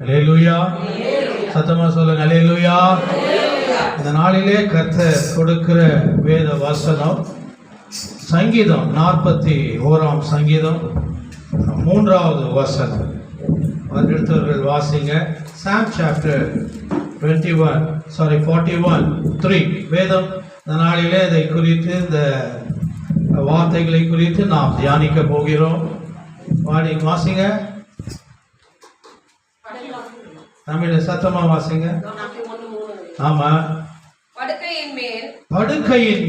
அல்லேலூயா. சத்தமா சொல்லுங்க அல்லேலூயா. இந்த நாளிலே கர்த்தர் கொடுக்கிற வேத வசனம் சங்கீதம் 41 சங்கீதம் 3வது வசனம். எடுத்தவர்கள் வாசிங்க. சாம் சாப்டர் 41:3 வேதம். இந்த நாளிலே இதை குறித்து, இந்த வார்த்தைகளை குறித்து நாம் தியானிக்க போகிறோம். வாசிங்க. தமிழ சத்தமா வாசிங்க. ஆமா. படுக்கையின்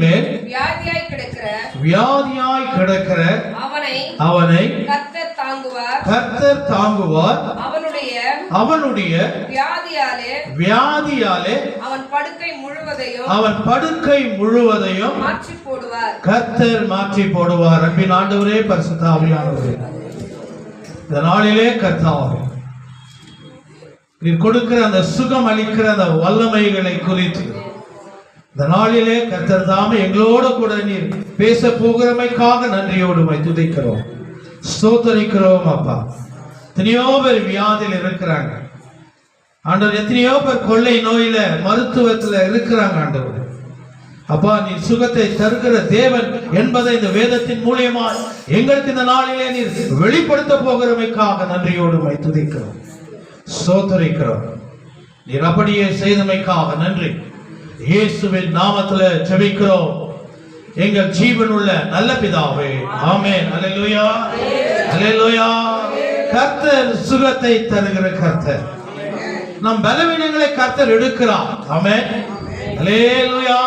மேல் வியாதியாய் கிடக்கிற அவனை கர்த்தர் தாங்குவார். அவனுடைய வியாதியாலே அவன் படுக்கை முழுவதையும் கர்த்தர் மாற்றி போடுவார். அன்பின் ஆண்டவரே, பரிசுத்த ஆவியானவரே, இந்த நாளிலே கர்த்தாவே நீர் கொடுக்கிற அந்த சுகம் அளிக்கிற அந்த வல்லமைகளை குறித்து இந்த நாளிலே கர்த்தர் தாமே எங்களோடு கூட நீர் பேச போகிறமைக்காக நன்றியோடு துதிக்கிறோம், ஸ்தோத்தரிக்கிறோம். அப்பா, எத்தனையோ பேர் வியாதியில் இருக்கிறாங்க ஆண்டவர். எத்தனையோ பேர் கொள்ளை நோயில மருத்துவத்துல இருக்கிறாங்க ஆண்டவர். அப்பா, நீ சுகத்தை தருகிற தேவன் என்பதை இந்த வேதத்தின் மூலியமா எங்களுக்கு இந்த நாளிலே நீர் வெளிப்படுத்த போகிறமைக்காக நன்றியோடு துதிக்கிறோம், ஸ்தோத்தரிக்கிறோம். நீர் அப்படியே செய்தமைக்காக நன்றி. இயேசுவின் நாமத்துல ஜெபிக்கிறோம் எங்கள் ஜீவனுள்ள நல்ல பிதாவே, ஆமென். அல்லேலூயா, அல்லேலூயா. கர்த்தர் சுகத்தை தருகிற கர்த்தர். நம் பலவீனங்களை கர்த்தர் எடுக்கிறார், ஆமென். அல்லேலூயா.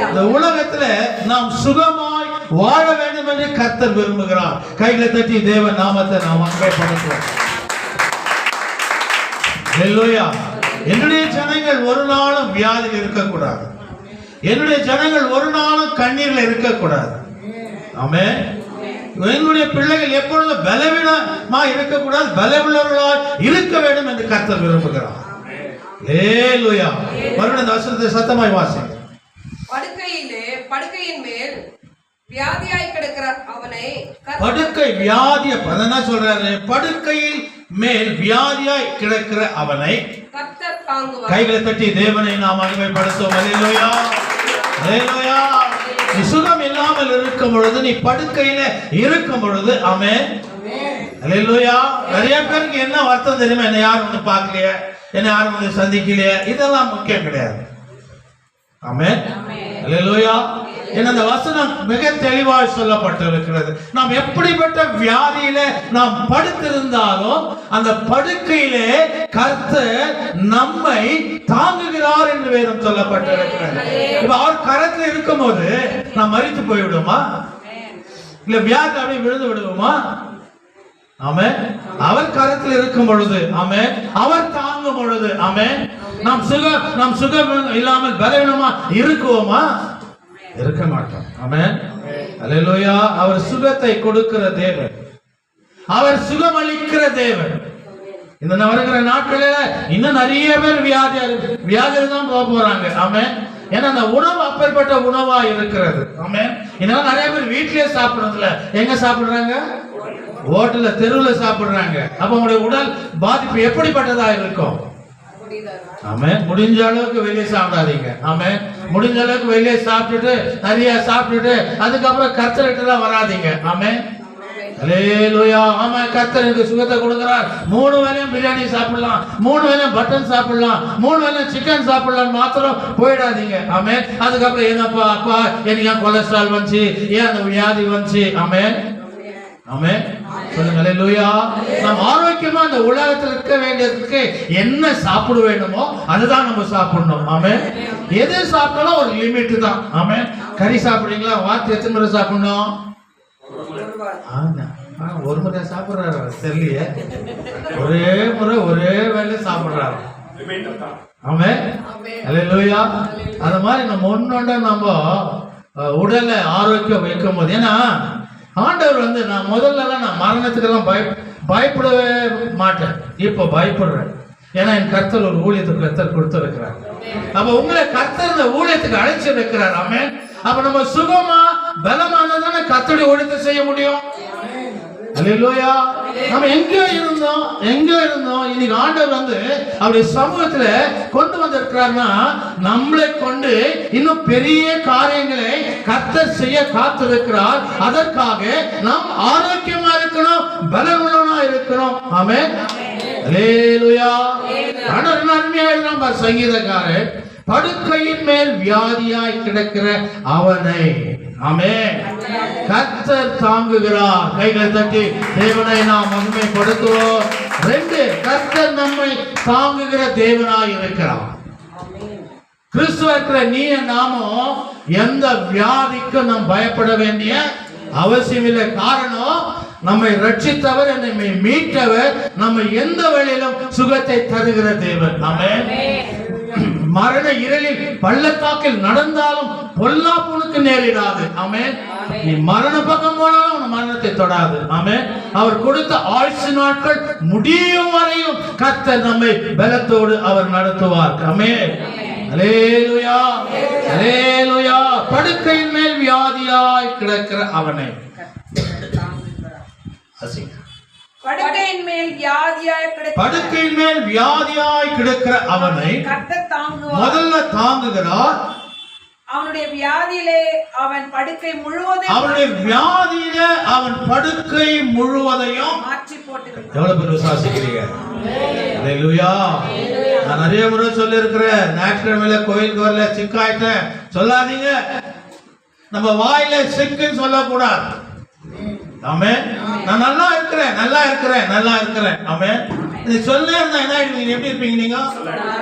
இந்த உலகத்துல நாம் சுகமாய் வாழ வேண்டும் என்று கர்த்தர் விரும்புகிறார். கைகளை தட்டி தேவன் நாமத்தை நாம் மகிமைப்படுத்துவோம். அல்லேலூயா. என்னுடைய ஜனங்கள் ஒரு நாளும் வியாதியில் இருக்கக்கூடாது. என்னுடைய ஜனங்கள் ஒரு நாளும் கண்ணீர்ல இருக்கக்கூடாது, ஆமென். என்னுடைய பிள்ளைகள் எப்பொழுதும் பலவீனமா இருக்கக்கூடாது, பலவுள்ளவர்களாய் இருக்க வேண்டும் என்று கர்த்தர் விரும்புகிறார். அல்லேலூயா. மறுபடியும் இந்த வசனத்தை சத்தமாய் வாசிங்க. படுக்கையின் மேல் வியாதியாய் கிடக்கிற அவனை படுக்கை வியாதி என்ன சொல்றாரு? படுக்கையில் மேல் வியாதியாய் கிடக்கிற அவனை கர்த்தர் தாங்குவார். கைகளை தட்டி தேவனை நாம் மகிமைப்படுத்துவோம். அல்லேலூயா, அல்லேலூயா. நீ சுகம் இல்லாமல் இருக்கும் பொழுது, நீ படுக்கையில இருக்கும் பொழுது, ஆமென், அல்லேலூயா. நிறைய பேருக்கு என்ன வருத்தம் தெரியுமா? என்ன யாரும் வந்து பார்க்கலையே, என்ன யாரும் வந்து சந்திக்கலையே, இதெல்லாம் முக்கியம் கிடையாது, ஆமென், அல்லேலூயா. என அந்த வசனம் மிக தெளிவாய் சொல்லப்பட்டிருக்கிறது. நாம் எப்படிப்பட்ட வியாதியில நாம் படுத்திருந்தாலும் அந்த படுக்கையிலே கர்த்தர் நம்மை தாங்குகிறார் என்று வேதம் சொல்லப்பட்டிருக்கிறது. இப்ப அவர் கரத்தில் இருக்கும் போது நாம் மரித்து போய்விடுமா? இல்ல வியாதி அப்படியே விழுந்து விடுவோமா? ஆமென். அவர் கரத்தில் இருக்கும் பொழுது, ஆமென், அவர் தாங்கும் பொழுது, ஆமென், நாம் சுகம் இல்லாமல் பலவீனமா இருக்குவோமா? இருக்க மாட்டோம், ஆமென், அல்லேலூயா. அவர் சுகத்தை கொடுக்கிற தேவன், அவர் சுகம் அளிக்கிற தேவன். இந்த வருகிற நாட்களில இன்னும் நிறைய பேர் வியாதியில தான் போறாங்க, ஆமென். ஏன்னா அந்த உணவு அப்பேற்பட்ட உணவா இருக்கிறது, ஆமென். இதெல்லாம் நிறைய பேர் வீட்டிலேயே சாப்பிடுறதுல, எங்க சாப்பிடுறாங்க? ஹோட்டல்ல, தெருவில் சாப்பிடுறாங்க. அப்ப உங்களுடைய உடல் பாதிப்பு எப்படிப்பட்டதா இருக்கும்? ஆமென். முடிஞ்ச அளவுக்கு வெளியே சாப்பிடாதீங்க, ஆமென். முடிஞ்ச அளவுக்கு வெளியே சாப்பிட்டுட்டு நிறைய சாப்பிட்டுட்டு அதுக்கப்புறம் கர்த்தர்கிட்ட வராதீங்க, ஆமென், அல்லேலூயா. ஆமென். கர்த்தர் எனக்கு சுகத்தை கொடுக்கிறார். 3 வேளையும் பிரியாணி சாப்பிடலாம், 3 வேளையும் பட்டன் சாப்பிடலாம், 3 வேளையும் சிக்கன் சாப்பிடலாம் மாத்திரம் போயிடாதீங்க, ஆமென். அதுக்கப்புறம் என்னப்பா அப்பா எனக்கு ஏன் கொலஸ்ட்ரால் வந்துச்சு, ஏன் அந்த வியாதி வந்துச்சு, ஆமென், ஆமென், சொல்லுங்க அல்லேலூயா. நாம் ஆரோக்கியமா இந்த உலகத்தில் இருக்க வேண்டியதுக்கு என்ன சாப்பிட வேண்டுமோ அதுதான் நம்ம சாப்பிடணும், ஆமென். எது சாப்பிட்டாலும் ஒரு லிமிட் தான், ஆமென். கறி சாப்பிடுறீங்களா? வாரத்துக்கு எத்தனை முறை சாப்பிடணும்? ஒரு முறை சாப்பிடுறாரு தெரியலையே, ஒரே முறை ஒரே வேலை சாப்பிடுறாரு, ஆமென், அல்லேலூயா. அது மாதிரி நம்ம ஒன்னொன்னு நம்ம உடலை ஆரோக்கியம் வைக்கும் போது, ஏன்னா ஆண்டவர் வந்து நான் முதல்ல நான் மரணத்துக்கெல்லாம் பயப்படவே மாட்டேன், இப்போ பயப்படுறேன். ஏன்னா என் கர்த்தர் ஒரு ஊழியத்துக்கு கர்த்தர் கொடுத்திருக்கிறார். அப்ப உங்களை கர்த்தர் இந்த ஊழியத்துக்கு அழைச்சிருக்கிறார், ஆமென். அப்ப நம்ம சுகமா பலமானதான கர்த்தருடைய ஊழியத்தை செய்ய முடியும். அல்லேலூயா. நம்ம எங்க இருந்தோம் இன்னைக்கு ஆண்டவர் வந்து அவருடைய சமூகத்துல கொண்டு வந்திருக்கிறார்னா நம்மளை கொண்டு இன்னும் பெரிய காரியங்களை கர்த்தர் செய்ய காத்திருக்கிறார். அதற்காக நாம் ஆரோக்கியமா இருக்கணும், பலனுள்ளவனா இருக்கணும். ஆமென். அல்லேலூயா. ஆண்டவர் அருமையா எழுதுறான் சங்கீதக்காரர், படுக்கையின் மேல் வியாதியாய் கிடக்கிற அவனை ஆமென் கர்த்தர் தாங்குகிறார். கைகளை தட்டி தேவனை நாம் மகிமைப்படுத்துவோம். 2, கர்த்தர் நம்மை தாங்குகிற தேவனாய் இருக்கிறார். கிறிஸ்துவ நீ நாமும் எந்த வியாதிக்கும் நாம் பயப்பட வேண்டிய அவசியம் இல்லை. காரணம், நம்மை ரட்சித்தவர், நம்மை மீட்டவர், நம்ம எந்த வழியிலும் சுகத்தை தருகிற தேவன். ஆமென். மரண இருளில் பள்ளத்தாக்கில் நடந்தாலும் பொல்லாப்புனுக்கு நேரிடாது. ஆமென். நீ மரண பக்கம் போனாலும் உன் மரணத்தை தொடாது. ஆமென். அவர் கொடுத்த ஆயுசு நாட்கள் முடியும் வரையும் கர்த்தர் நம்மை பலத்தோடு அவர் நடத்துவார். ஆமென். அல்லேலூயா. அல்லேலூயா. படுக்கையின் மேல் வியாதியாய் கிடக்கிற அவனை படுக்கையின் மேல் வியாதியாய் கிடக்கிற அவனை கர்த்தர் தாங்குவார். முதல்ல தாங்குகிறார். அவனுடைய வியாதியிலே அவன் படுக்கை முழுவதையும் மாற்றி போட்டுவிட்டார். எவ்வளவு பேர் விசுவாசிக்கிறீங்க? அல்லேலூயா. நான் நிறைய முறை சொல்லி இருக்கிறேன், ஞாயிற்றுக்கிழமையில கோயிலுக்கு வரல சிக்காயிட்டேன் சொல்லாதீங்க. நம்ம வாயில சிக்குன்னு சொல்லக்கூடாது. ஆமென். நான் நல்லா இருக்கிறேன். ஆமென். இது சொல்ல இருந்தா என்ன ஆயிடுவீங்க? எப்படி இருப்பீங்க நீங்க?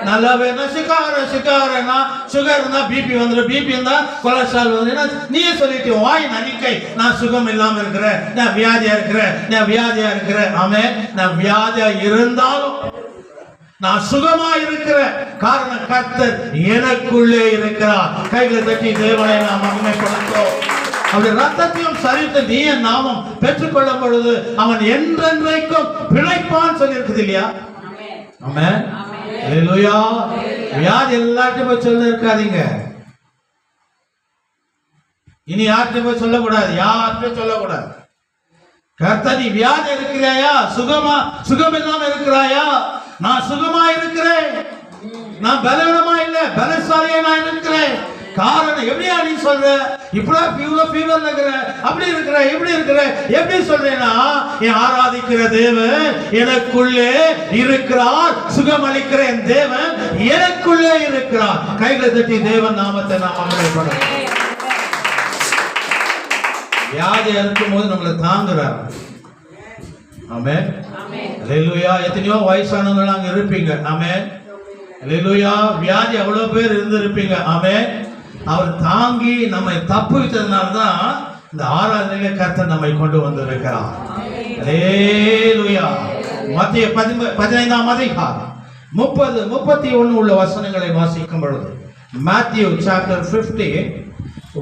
நல்லாவே இருந்தா சிக்காகிறேன்னா சுகர் இருந்தா பிபி வந்துடும், பிபி இருந்தா கொலஸ்ட்ரால் வந்து நீயே சொல்லிட்டு வாய் நடிக்கை நான் சுகம் இல்லாம இருக்கிறேன், நான் வியாதியா இருக்கிறேன். ஆமென். நான் வியாதியா இருந்தாலும் நான் சுகமா இருக்கிறேன். காரணம், கர்த்தர் எனக்குள்ளே இருக்கிறார். கைகளை தட்டி தேவனை நாம் மகிமைப்படுத்துவோம். அவருடைய ரத்தத்தையும் சரித்து நீ நாமம் பெற்றுக்கொள்ளும் பொழுது அவன் என்றென்றைக்கும் பிழைப்பான் சொல்லி இருக்குது இல்லையா? ஆமென். அல்லேலூயா. வியாதி எல்லாத்தையும் போய் சொல்ல இருக்காதீங்க. இனி யார்கிட்ட போய் சொல்லக்கூடாது, யார்கிட்ட சொல்லக்கூடாது. கர்த்தர், நீ வியாதி இருக்கிறாயா? சுகம் இல்லாம இருக்கிறாயா? நான் சுகமா இருக்கிறேன், நான் பலவீனமா இல்ல, பலசாலியா நான் இருக்கிறேன். காரணம், எப்படியா நீ சொல்ற? இவ்வளவு ஃபீவர்ல இருக்கிற, அப்படி இருக்கிற, இப்படி இருக்கிற, எப்படி சொல்றேன்னா, என் ஆராதிக்கிற தேவன் எனக்குள்ளே இருக்கிறார். சுகம் அளிக்கிற என் தேவன் எனக்குள்ளே இருக்கிறார். கைகளை தட்டி தேவன் நாமத்தை நாம் மகிமைப்படுத்துவோம். வியாதி இருக்கும் போது நம்மளை தாங்குறார். ஆமென். அல்லேலூயா. எத்தனையோ வயசானவங்க அங்க இருப்பீங்க. ஆமென். அல்லேலூயா. வியாதி அவ்வளவு பேர் இருந்திருப்பீங்க. ஆமென். அவர் தாங்கி நம்மை தப்புவித்ததுனால தான் இந்த ஆராதனையில கர்த்தர் நம்மை கொண்டு வந்திருக்கிறார். அல்லேலூயா. மத்திய 15ஆம் அதிகாரம் 30, 31 உள்ள வசனங்களை வாசிக்கும் பொழுது, Matthew chapter 15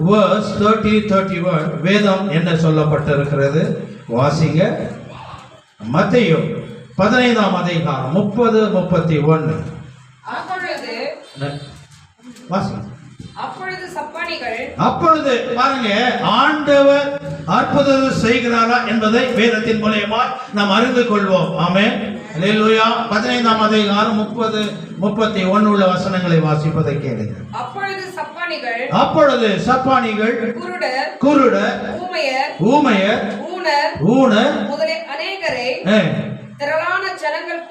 verse 30, 31 வேதம் என்ன சொல்லப்பட்டிருக்கிறது வாசிங்க. மத்தேயு 15ஆம் அதிகாரம் 30, 31 வாசிங்க. அப்பொழுது பாருங்க, ஆண்டவர் அற்புதத்தை செய்கிறாரா என்பதை வேதத்தின் மூலமா நாம் அறிந்து கொள்வோம். ஆமென். அல்லேலூயா. 15ஆம் அதிகாரம் 30, 31 உள்ள வசனங்களை வாசிப்பதை கேளுங்க. அப்பொழுது சப்பானிகள், குருடர், ஊமையர், ஊனர் முதலிய அநேகரை திரளான ஜனங்கள்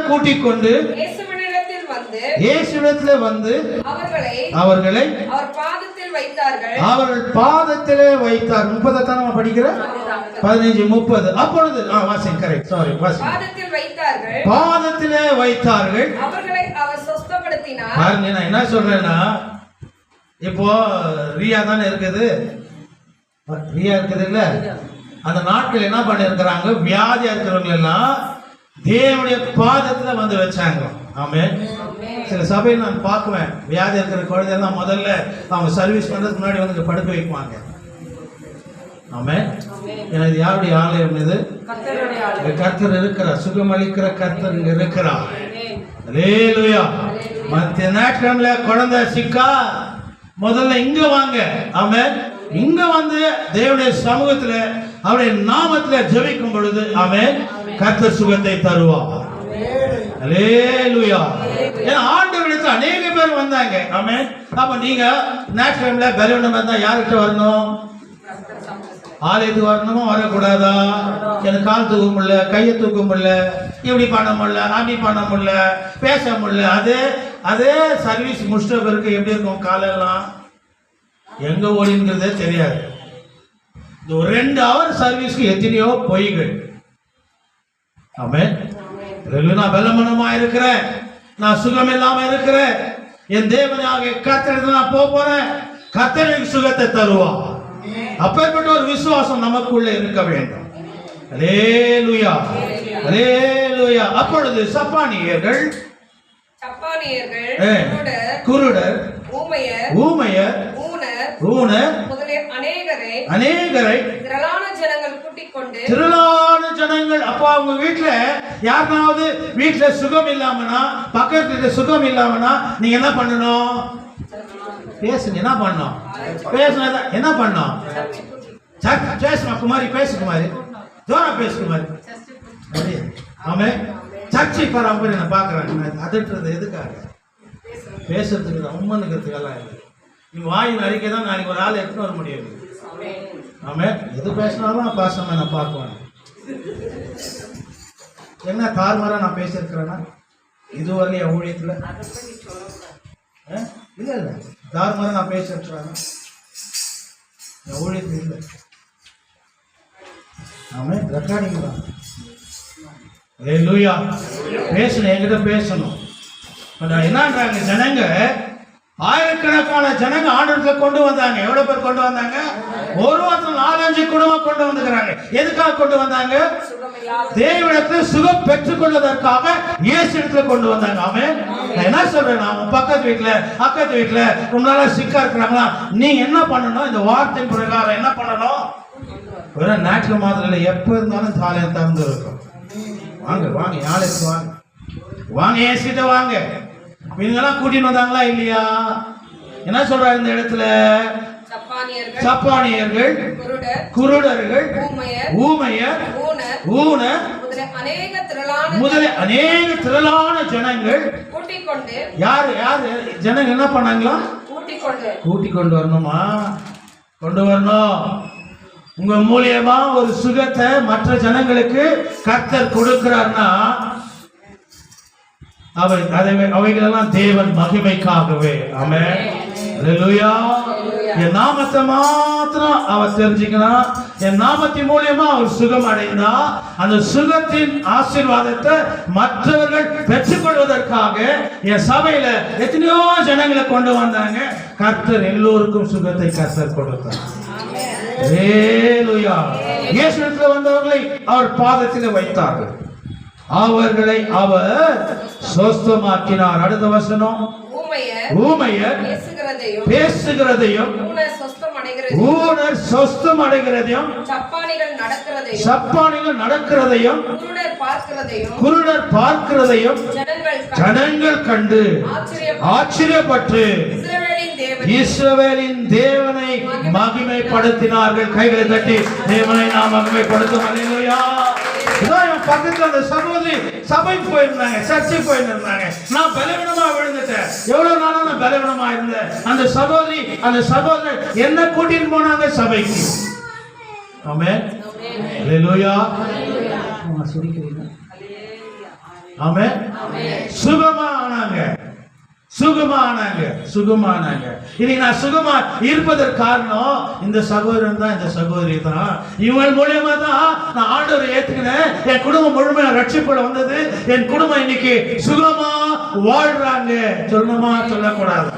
கூட்டிக் கொண்டு இயேசுவிடத்தில் வந்து அவர்களை அவர் பாதத்திலே வைத்தார். 30 தான் நம்ம படிக்கிறோம். 15, 30. அப்பொழுது வாசிங்க. கரெக்ட். சாரி. வாசிங்க. பாதத்திலே வைத்தார்கள். அவர்களை அவர் சுத்தப்படுத்தினார். பாருங்க, நான் என்ன சொல்றேன்னா, இப்போ ரியா தானே இருக்குது இல்ல? அந்த நாட்கள் என்ன பண்ணி இருக்கிறாங்க? வியாதியா இருக்கிறவங்க எல்லாம் தேவனுடைய பாதத்துல வந்து வச்சாங்க. ஆமென். சில சபையில் நான் பார்க்குவேன், வியாதி இருக்கிற குழந்தையெல்லாம் முதல்ல அவங்க சர்வீஸ் பண்றதுக்கு முன்னாடி வந்து படுக்க வைக்குவாங்க. ஆமென். ஏன்னா இது யாருடைய ஆலயம்? இது கர்த்தர் இருக்கிறார். சுகமளிக்கிற கர்த்தர் இங்க இருக்கிறார். அல்லேலூயா. மத்திய நாட்கள்ல குழந்தை சிக்கா முதல்ல இங்க வாங்க. ஆமென். இங்க வந்து தேவனுடைய சமூகத்துல அவருடைய நாமத்துல ஜெபிக்கும் பொழுது ஆமென், கர்த்தர் சுகத்தை தருவார். அல்லேலூயா. ஏன்னா ஆண்டவரிடத்துல அநேக பேர் வந்தாங்க. ஆமென். அப்ப நீங்க நேக்ஸ்ட் டைம்ல பலவீனமா இருந்தா யார்கிட்ட வரணும்? ஆலயத்துக்கு வரணுமா வரக்கூடாதா? எனக்கு கால் தூக்க முடியல, கையை தூக்க முடியல, இப்படி பண்ண முடியல, அப்படி பண்ண முடியல, பேச முடியல. அதே சர்வீஸ் முடிச்ச பிறகு எப்படி இருக்கும்? காலெல்லாம் எங்க ஓடிங்கிறதே தெரியாது. இந்த ஒரு 2 ஹவர் சர்வீஸ்க்கு எத்தனையோ பொய்கள். ஆமென். நான் பலமனமா இருக்கிறேன், நான் சுகம் இல்லாம இருக்கிறேன், என் தேவனாக கர்த்தரிடத்துல நான் போறேன், கர்த்தர் எனக்கு சுகத்தை தருவார். அப்பேற்பட்ட ஒரு விசுவாசம் நமக்குள்ள இருக்க வேண்டும். அல்லேலூயா, அல்லேலூயா. அப்பொழுது சப்பானியர்கள், குருடர், ஊமையர், ஊனர் முதலிய அநேகரை திரளான ஜனங்கள் கூட்டிக் கொண்டு, திரளான ஜனங்கள். அப்ப அவங்க வீட்டுல யாருனாவது வீட்டுல சுகம் இல்லாமனா, பக்கத்து வீட்டுல சுகம் இல்லாமனா நீங்க என்ன பண்ணணும்? பேசுங்க. என்ன பண்ணணும்? பேசுனா என்ன பண்ணணும்? பேசுமா குமாரி, பேசு குமாரி, ஜோரா பேசு குமாரி. ஆமே, சர்ச்சைக்கு வராம நான் பாக்குறேன். அதட்டுறது எதுக்காக? பேசுறதுக்கு தான், உண்மைக்கிறதுக்கெல்லாம் இல்லை. நீ வாயின் அறிக்கை தான் நாளைக்கு ஒரு ஆள் எடுத்துன்னு வர முடியாது. ஆமே, எது பேசினாலும் பாசமா நான் பார்க்குவேன். என்ன தார்மாரா நான் பேசியிருக்கிறேன்னா இதுவரையும் என் ஊழியத்தில் இல்லை இல்லை தார்மாரா நான் பேசியிருக்கிறேன்னா என் ஊழியத்தில் இல்லை. ஆமே, ரெக்கார்டிங் தான். அல்லேலூயா. பேசணும், என்கிட்ட பேசணும். என்னன்றாங்க ஜனங்க, ஆயிரக்கணக்கான ஜனங்க ஆண்டவர்களை கொண்டு வந்தாங்க. எவ்வளவு பேர் கொண்டு வந்தாங்க? ஒருவருத்தர் 4-5 குடும்பம் கொண்டு வந்துக்கிறாங்க. எதுக்காக கொண்டு வந்தாங்க? தேவனிடத்தில் சுகம் பெற்றுக் கொள்வதற்காக இயேசு இடத்துல கொண்டு வந்தாங்க. ஆமென். நான் என்ன சொல்றேன், நான் பக்கத்து வீட்டுல அக்கத்து வீட்டுல ரொம்ப நாளா சிக்கா இருக்கிறாங்களா, நீங்க என்ன பண்ணணும்? இந்த வார்த்தை பிரகாரம் என்ன பண்ணணும்? வெறும் நாட்டில் மாத்திரம் எப்ப இருந்தாலும் தாலையம் தந்து இருக்கும். வாங்க வாங்க, யாருக்கு வாங்க வாங்க, ஏசிட்ட வாங்க. இவங்கெல்லாம் கூட்டிட்டு வந்தாங்களா இல்லையா? என்ன சொல்றாரு இந்த இடத்துல? சப்பானியர்கள், குருடர்கள், ஊமையர், ஊனர் முதலிய அநேக திரளான ஜனங்கள் யாரு யாரு ஜனங்க என்ன பண்ணாங்களா? கூட்டிக் கொண்டு வரணுமா? கொண்டு வரணும். உங்க மூலியமா ஒரு சுகத்தை மற்ற ஜனங்களுக்கு கர்த்தர் கொடுக்கிறார்னா அவைகளெல்லாம் தேவன் மகிமைக்காகவே. ஆமென். அல்லேலூயா. என் நாமத்தை மாத்திரம் அவர் தெரிஞ்சுக்கணும். என் நாமத்தின் மூலியமா அவர் சுகம் அடைந்தா அந்த சுகத்தின் ஆசீர்வாதத்தை மற்றவர்கள் பெற்றுக்கொள்வதற்காக என் சபையில எத்தனையோ ஜனங்களை கொண்டு வந்தாங்க. கர்த்தர் எல்லோருக்கும் சுகத்தை கர்த்தர் கொடுத்தார். அல்லேலூயா. இயேசுவிடத்தில் வந்தவர்களை அவர் பாதத்தில் வைத்தார்கள், அவர்களை அவர் சொஸ்தமாக்கினார். அடுத்த வசனம், ஊமையர் பேசுகிறதையும் ஊனர் சொஸ்தம் அடைகிறதையும் சப்பானிகள் நடக்கிறதையும் குருடர் பார்க்கிறதையும் ஜனங்கள் கண்டு ஆச்சரியப்பட்டு இஸ்ரவேலின் தேவனை மகிமைப்படுத்தினார்கள். கைகளை தட்டி தேவனை நாம் மகிமைப்படுத்தும். அல்லேலூயா. பக்கத்துல அந்த சகோதரி சபைக்கு போயிருந்தாங்க, சர்ச்சைக்கு போயிருந்தாங்க. நான் பலவீனமா விழுந்துட்டேன். எவ்வளவு நாளா நான் பலவீனமா இருந்தேன். அந்த சகோதரர் என்ன கூட்டிட்டு போனாங்க சபைக்கு. ஆமென். அல்லேலூயா. ஆமென். சுகமானாங்க. இன்னைக்கு நான் சுகமா இருப்பதற்கு காரணம் இந்த சகோதரன் தான், இந்த சகோதரி தான். இவங்க மூலியமா தான் நான் ஆண்டவரை ஏத்துக்கினேன். என் குடும்பம் முழுமையா ரட்சிப்பட வந்தது. என் குடும்பம் இன்னைக்கு சுகமா வாழ்றாங்க. சொல்லணுமா சொல்லக்கூடாது?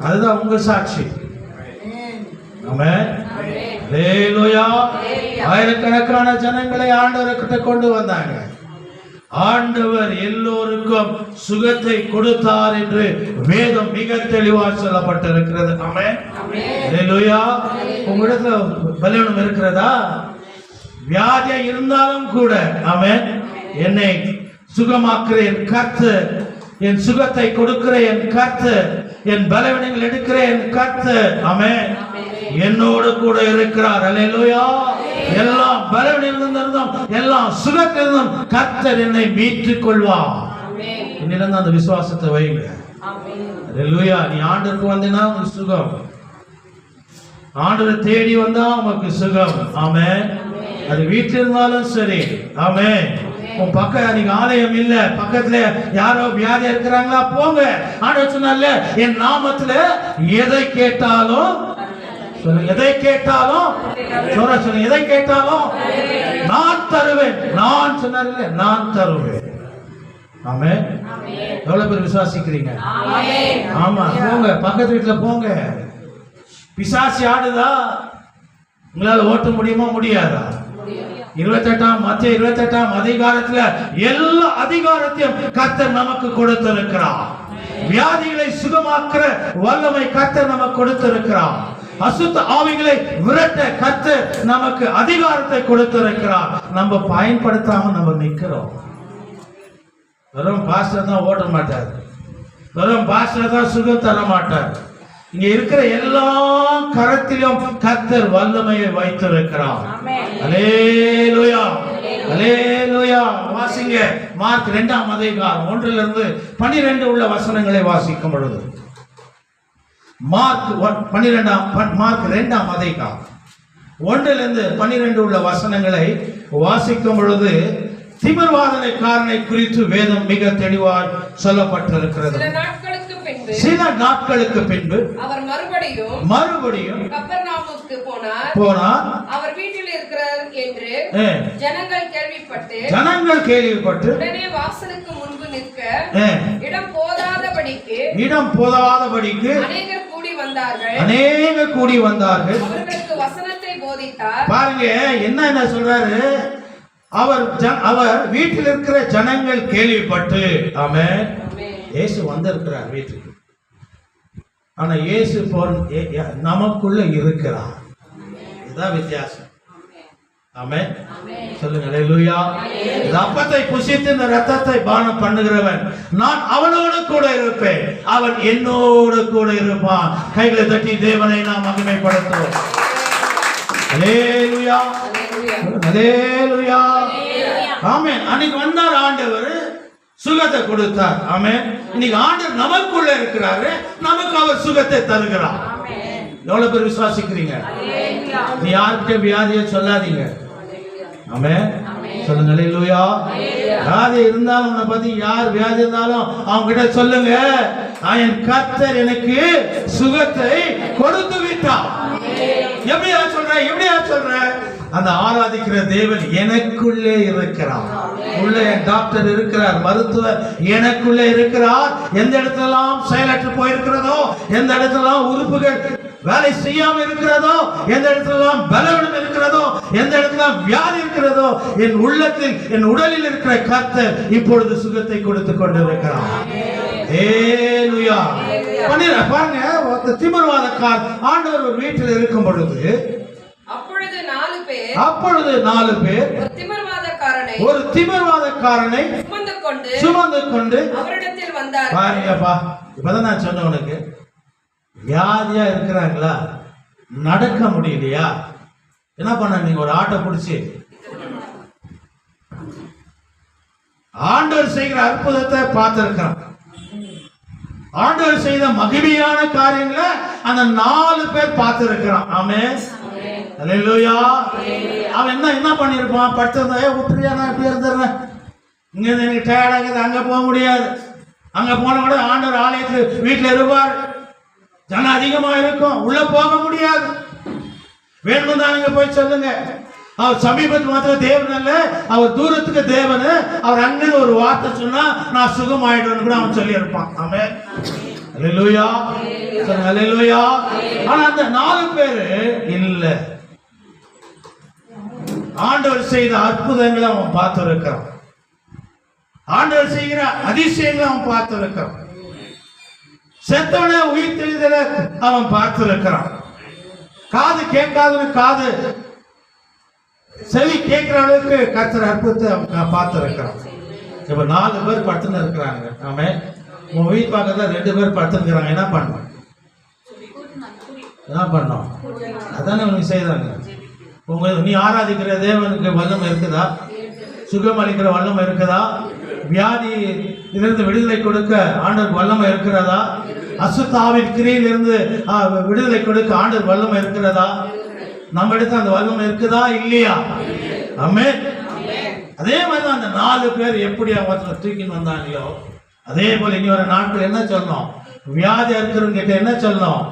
அதுதான் உங்க சாட்சி. ஆமென். அல்லேலூயா. ஆயிரக்கணக்கான ஜனங்களை ஆண்டவரை கிட்ட கொண்டு வந்தாங்க. ஆண்டவர் எல்லோருக்கும் சுகத்தை கொடுத்தார் என்று வேதம் மிக தெளிவாக சொல்லப்பட்டிருக்கிறது. ஆமென். அல்லேலூயா. உங்களிடத்துல பலவீனம் இருக்கிறதா? வியாதியா இருந்தாலும் கூட ஆமென், என்னை சுகமாக்குற என் கர்த்தர், என் சுகத்தை கொடுக்கிற என் கர்த்தர், என் பலவீனங்கள் எடுக்கிற என் கர்த்தர் ஆமென் என்னோடு கூட இருக்கிறார். அல்லேலூயா. எல்லா பலவீனத்திலிருந்தும் எல்லா சுகத்திலிருந்தும் கர்த்தர் என்னை மீட்டுக் கொள்வார். இன்னிலிருந்து அந்த விசுவாசத்தை வைங்க. அல்லேலூயா. நீ ஆண்டவருக்கு வந்தீனா உனக்கு சுகம், ஆண்டவரை தேடி வந்தா உனக்கு சுகம். ஆமென். அது வீட்டில் இருந்தாலும் சரி. ஆமென். உன் பக்கம் நீங்க ஆலயம் இல்ல, பக்கத்துல யாரோ வியாதியா இருக்கிறாங்களா, போங்க. ஆண்டவர் சொன்னார்ல, என் நாமத்துல எதை கேட்டாலும் சொல்லுங்க, எதை கேட்டாலும் சொல்லுங்க, எதை கேட்டாலும் நான் தருவேன். நான் சொன்னார்ல, நான் தருவேன். ஆமென். எவ்வளவு பேர் விசுவாசிக்கிறீங்க? ஆமா, போங்க, பக்கத்து வீட்டுல போங்க. பிசாசி ஆடுதா, உங்களால ஓட்ட முடியுமா? முடியாதா? 28ஆம் அதிகாரத்துல எல்லா அதிகாரத்தையும் கர்த்தர் நமக்கு கொடுத்திருக்கிறார். வியாதிகளை சுகமாக்குற வல்லமை கர்த்தர் நமக்கு கொடுத்திருக்கிறார். அசுத்த ஆவிகளை விரட்ட கர்த்தர் நமக்கு அதிகாரத்தை கொடுத்திருக்கிறார். நம்ம பயன்படுத்தாம நம்ம நிக்கிறோம். வெறும் பாஸ்டர் தான் ஓட்ட மாட்டார், வெறும் பாஸ்டர் தான் சுகம் தர மாட்டார். இங்க இருக்கிற எல்லா கரத்திலும் கர்த்தர் வல்லமையை வைத்திருக்கிறார். அல்லேலூயா, அல்லேலூயா. வாசிங்க மார்க் 2ஆம் அதிகாரம் 1 12 உள்ள வசனங்களை வாசிக்கும் பொழுது, மார்க் 2ஆம் அதிகாரம் 1 12 உள்ள வசனங்களை வாசிக்கும் பொழுது திமிர்வாதனைக்காரனை குறித்து வேதம் மிக தெளிவாக சொல்லப்பட்டிருக்கிறது. சில நாட்களுக்கு பின்பு அவர் மறுபடியும் கப்பர்நாவுக்கு போனார். அவர் வீட்டில் இருக்கிறார் என்று ஜனங்கள் கேள்விப்பட்டு உடனே வாசலுக்கு முன்பு நிற்க இடம் போதாதபடிக்கு அநேகர் கூடி வந்தார்கள். அவர்களுக்கு வசனத்தை போதித்தார். பாருங்க என்ன சொல்றாரு. அவர் வீட்டில் இருக்கிற ஜனங்கள் கேள்விப்பட்டு, ஆமென், இயேசு வந்திருக்கிறார் வீட்டுக்கு. ஆனா இயேசு நமக்குள்ள இருக்கிறார். இதுதான் வித்தியாசம். ஆமென். சொல்லுங்க அல்லேலூயா. இந்த அப்பத்தை புசித்து இந்த இரத்தத்தை பானம் பண்ணுகிறவன் நான் அவனோடு கூட இருப்பேன், அவன் என்னோடு கூட இருப்பான். கைகளை தட்டி தேவனை நாம் மகிமைப்படுத்துவோம். அல்லேலூயா, அல்லேலூயா. ஆமென். அன்னைக்கு வந்தார் ஆண்டவர், சுகத்தை கொடுத்தார். ஆமென். இன்னைக்கு ஆண்டவர் நமக்குள்ள இருக்கிறாரு, நமக்கு அவர் சுகத்தை தருகிறார். எவ்வளவு பேர் விசுவாசிக்கிறீங்க? நீ யார்கிட்ட வியாதியை சொல்லாதீங்க. ஆமென். சொல்லுங்க அல்லேலூயா. வியாதி இருந்தாலும் உன்னை பத்தி யார் வியாதி இருந்தாலும் அவங்க கிட்ட சொல்லுங்க, என் கர்த்தர் எனக்கு சுகத்தை கொடுத்து விட்டார். எப்படியா சொல்ற? அந்த ஆராதிக்கிற தேவன் எனக்குள்ளே இருக்கிறார். உள்ள என் டாக்டர் இருக்கிறார், மருத்துவர் எனக்குள்ளே இருக்கிறார். எந்த இடத்துலாம் செயலற்று போயிருக்கிறதோ, எந்த இடத்துலாம் உறுப்புகள் வேலை செய்யாம இருக்கிறதோ, எந்த இடத்துலாம் பலவீனம் இருக்கிறதோ, எந்த இடத்துல வியாதி இருக்கிறதோ, என் உள்ளத்தில் என் உடலில் இருக்கிற கர்த்தர் இப்பொழுது சுகத்தை கொடுத்து கொண்டிருக்கிறார். ஹalleluya. பாருங்க, திமிர்வாதக்காரர் ஆண்டவர் ஒரு வீட்டில் இருக்கும் பொழுது அப்பொழுது 4 பேர் ஒரு திமிர்வாதக்காரனை சுமந்து கொண்டு அவரிடத்தில் வந்தார்கள். பாருங்கப்பா, இப்பதான் நான் சொன்ன உனக்கு, வியாதியா இருக்கிறாங்களா, நடக்க முடியலையா, என்ன பண்ண, நீங்க ஒரு ஆட்டோ பிடிச்சி ஆண்டவர் செய்கிற அற்புதத்தை பார்த்திருக்கிறான். ஆண்டவர் செய்த மகிமையான காரியங்களை அந்த 4 பேர் பார்த்திருக்கிறான். ஆமென். அல்லேலூயா. அவன் என்ன பண்ணிருப்பான்? படுத்திருந்தா, விட்டுறியா, நான் இப்படி இருந்துடுறேன், இங்க இருந்து எனக்கு டயர்ட் ஆகுது, அங்க போக முடியாது, அங்க போன கூட ஆண்டவர் ஆலயத்தில் வீட்டில் இருப்பார், ஜனம் அதிகமா இருக்கும், உள்ள போக முடியாது. வேணும் தான் நீங்க போய் சொல்லுங்க, அவர் சமீபத்து மாத்திரம் தேவன் அல்ல, அவர் தூரத்துக்கு தேவன். அவர் அங்க ஒரு வார்த்தை சொன்னா நான் சுகமாயிடுவேன்னு கூட அவன் சொல்லி இருப்பான். ஆமென். அல்லேலூயா, அல்லேலூயா. ஆனா அந்த 4 பேரு இல்ல, ஆண்டவர் செய்த அற்புதங்களை அவன் பார்த்திருக்கிறான், ஆண்டவர் செய்கிற அதிசயங்களை அவன் பார்த்திருக்கிறான், செத்தவனை உயிர் தெளிதலை அவன் பார்த்திருக்கிறான், காது கேட்காதவனு காது செவி கேட்கிற அளவுக்கு கர்த்தர் அற்புதத்தை அவன் பார்த்திருக்கிறான். இப்ப 4 பேர் படுத்துன்னு இருக்கிறாங்க. ஆமென். உன் வீட்டு பக்கத்துல 2 பேர் படுத்துக்கிறாங்க. என்ன பண்ணோம்? அதானே உனக்கு செய்தாங்க. நீ ஆராதிக்கிற தேவனுக்கு வல்லமை இருக்குதா? சுகம் அளிக்கிற வல்லமை இருக்குதா? வியாதி இருந்து விடுதலை கொடுக்க ஆண்டவர் வல்லமை இருக்கிறதா? அசுத்தாவின் கிரியிலிருந்து விடுதலை கொடுக்க ஆண்டவர் வல்லமை இருக்கிறதா? நம்ம இடத்துல அந்த வல்லமை இருக்குதா இல்லையா? ஆமென். அதே மாதிரி அந்த 4 பேர் எப்படி அவத்துல தூக்கின்னு வந்தாங்களோ அதே போல இனி வர நாட்கள் என்ன சொல்லணும்? வியாதி இருக்கிறவங்க கிட்ட என்ன சொல்லணும்?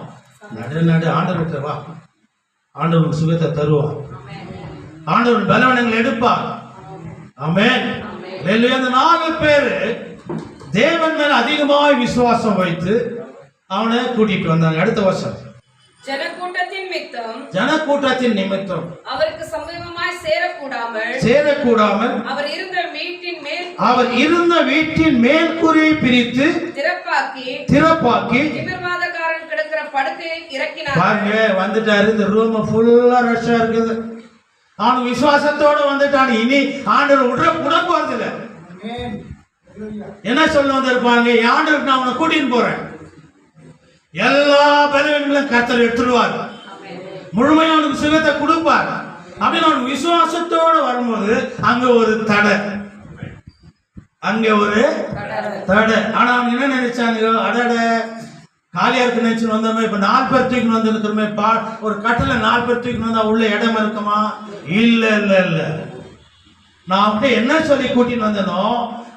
நடு ஆண்டவர் வா, ஆண்டவர் சுகத்தை தருவார், ஆண்டவர் பலவீனங்களை எடுப்பார். ஆமென். அந்த 4 பேரு தேவன் மேல அதிகமாக விசுவாசம் வைத்து அவனை கூட்டிட்டு வந்தாங்க. அடுத்த வருஷம் ஜனக்கூட்டத்தின் நிமித்தம் அவருக்கு சமீபமாய் சேரக்கூடாமல் அவர் இருந்த வீட்டின் மேல்கூரையை பிரித்து திறப்பாக்கி திமிர்வாதக்காரன் கிடக்கிற படுக்கையை இறக்கினார். பாருங்க, வந்துட்டாரு. இந்த ரூம் ஃபுல்லா ரஷ்ஷா இருக்குது. அவன் விசுவாசத்தோட வந்துட்டான். இனி ஆண்டவர் விட போறது இல்ல. என்ன சொல்ல வந்திருப்பாங்க? ஆண்டவருக்கு நான் அவனை கூட்டின்னு போறேன், எல்லா பலவீனங்களும் கர்த்தர் எடுத்துடுவார், முழுமையா அவனுக்கு சுகத்தை கொடுப்பார் அப்படின்னு அவனுக்கு விசுவாசத்தோட வரும்போது அங்க ஒரு தடை. ஆனா அவங்க என்ன நினைச்சாங்க? அடட காலியா இருக்கு நினைச்சு வந்தோமே, இப்ப 4 பேர் தூக்கின்னு வந்து இருக்கிறோமே, ஒரு கட்டில 4 பேர் தூக்கின்னு வந்தா உள்ள இடம் இருக்குமா? இல்ல. நான் அப்படியே என்ன சொல்லி கூட்டின்னு வந்தனோ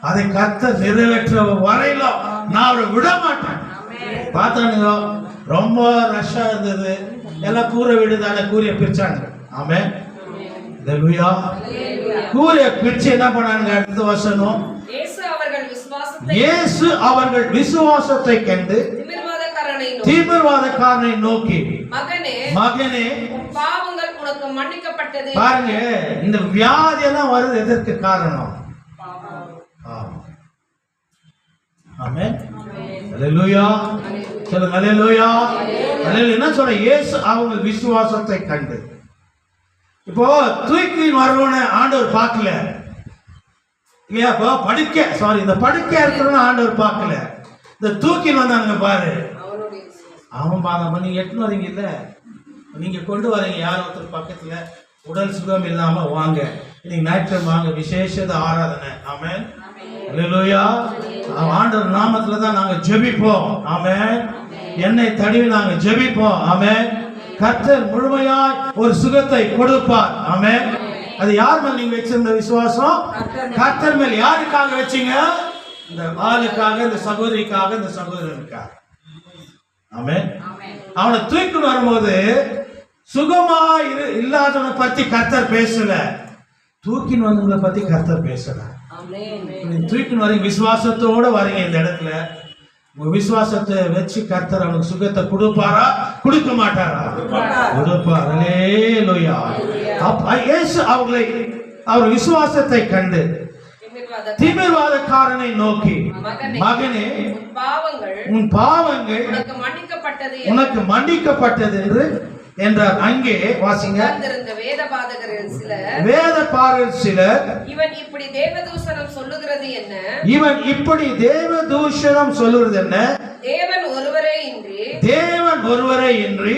அதை கர்த்தர் நிறைவேற்ற வரையில நான் அவரை விட மாட்டேன். பார்த்தானுங்க, ரொம்ப ரஷ்ஷா இருந்தது. எல்லாம் கூரை வீடு தானே, கூரைய பிரிச்சாங்க. ஆமென். ஹல்லேலூயா. கூரைய பிரிச்சு என்ன பண்ணாங்க? அடுத்த வசனம், இயேசு அவர்கள் விசுவாசத்தை கண்டு தீவிரவாதக்காரனை நோக்கி, மகனே பாவங்கள் உனக்கு மன்னிக்கப்பட்டது. பாருங்க, இந்த வியாதி எல்லாம் வருது எதற்கு காரணம்? ஆமென். ஹல்லேலூயா. சொல்லுங்க ஹல்லேலூயா. ஹல்லேலூயா. என்ன சொல்ற? இயேசு அவங்க விசுவாசத்தை கண்டு. இப்போ தூக்கி வரவன ஆண்டவர் பார்க்கல இல்லையா? இப்போ இந்த படுக்கை இருக்கிறவன ஆண்டவர் பார்க்கல. இந்த தூக்கி வந்தானுங்க பாரு, அவன் பாதம் நீங்க எட்டுன்னு வரீங்க இல்ல, நீங்க கொண்டு வரீங்க யார் ஒருத்தர் பக்கத்துல உடல் சுகம் இல்லாம வாங்க, இன்னைக்கு ஞாயிற்றுக்கிழமை வாங்க, விசேஷ ஆராதனை. ஆமென். ஹல்லேலூயா. ஆண்டவர் நாமத்துல தான் நாங்க ஜெபிப்போம். ஆமென். எண்ணெய் தடவி நாங்க ஜெபிப்போம். ஆமென். கர்த்தர் முழுமையாய் ஒரு சுகத்தை கொடுப்பார். ஆமென். அது யார் மேல் நீங்க வச்சிருந்த விசுவாசம்? கர்த்தர் மேல். யாருக்காக வச்சீங்க? இந்த ஆளுக்காக, இந்த சகோதரிக்காக, இந்த சகோதரனுக்காக. ஆமென். அவனை தூக்கி வரும்போது சுகமா இல்லாதவனை பத்தி கர்த்தர் பேசல, தூக்கின்னு வந்தவங்களை பத்தி கர்த்தர் பேசல. தூக்கின்னு வரீங்க, விசுவாசத்தோட வரீங்க இந்த இடத்துல. உங்க விசுவாசத்தை வச்சு கர்த்தர் அவனுக்கு சுகத்தை கொடுப்பாரா கொடுக்க மாட்டாரா? கொடுப்பார். ஹல்லேலூயா. இயேசு அவர் விசுவாசத்தை கண்டு திமிர்வாதக்காரனை நோக்கி, மகனே உன் பாவங்கள் உனக்கு மன்னிக்கப்பட்டது என்றார். அங்கே வாசிங்க. வேதபாரகர் சிலர் இவன் இப்படி தேவதூஷணம் சொல்லுகிறது என்ன? தேவன் ஒருவரே இன்றி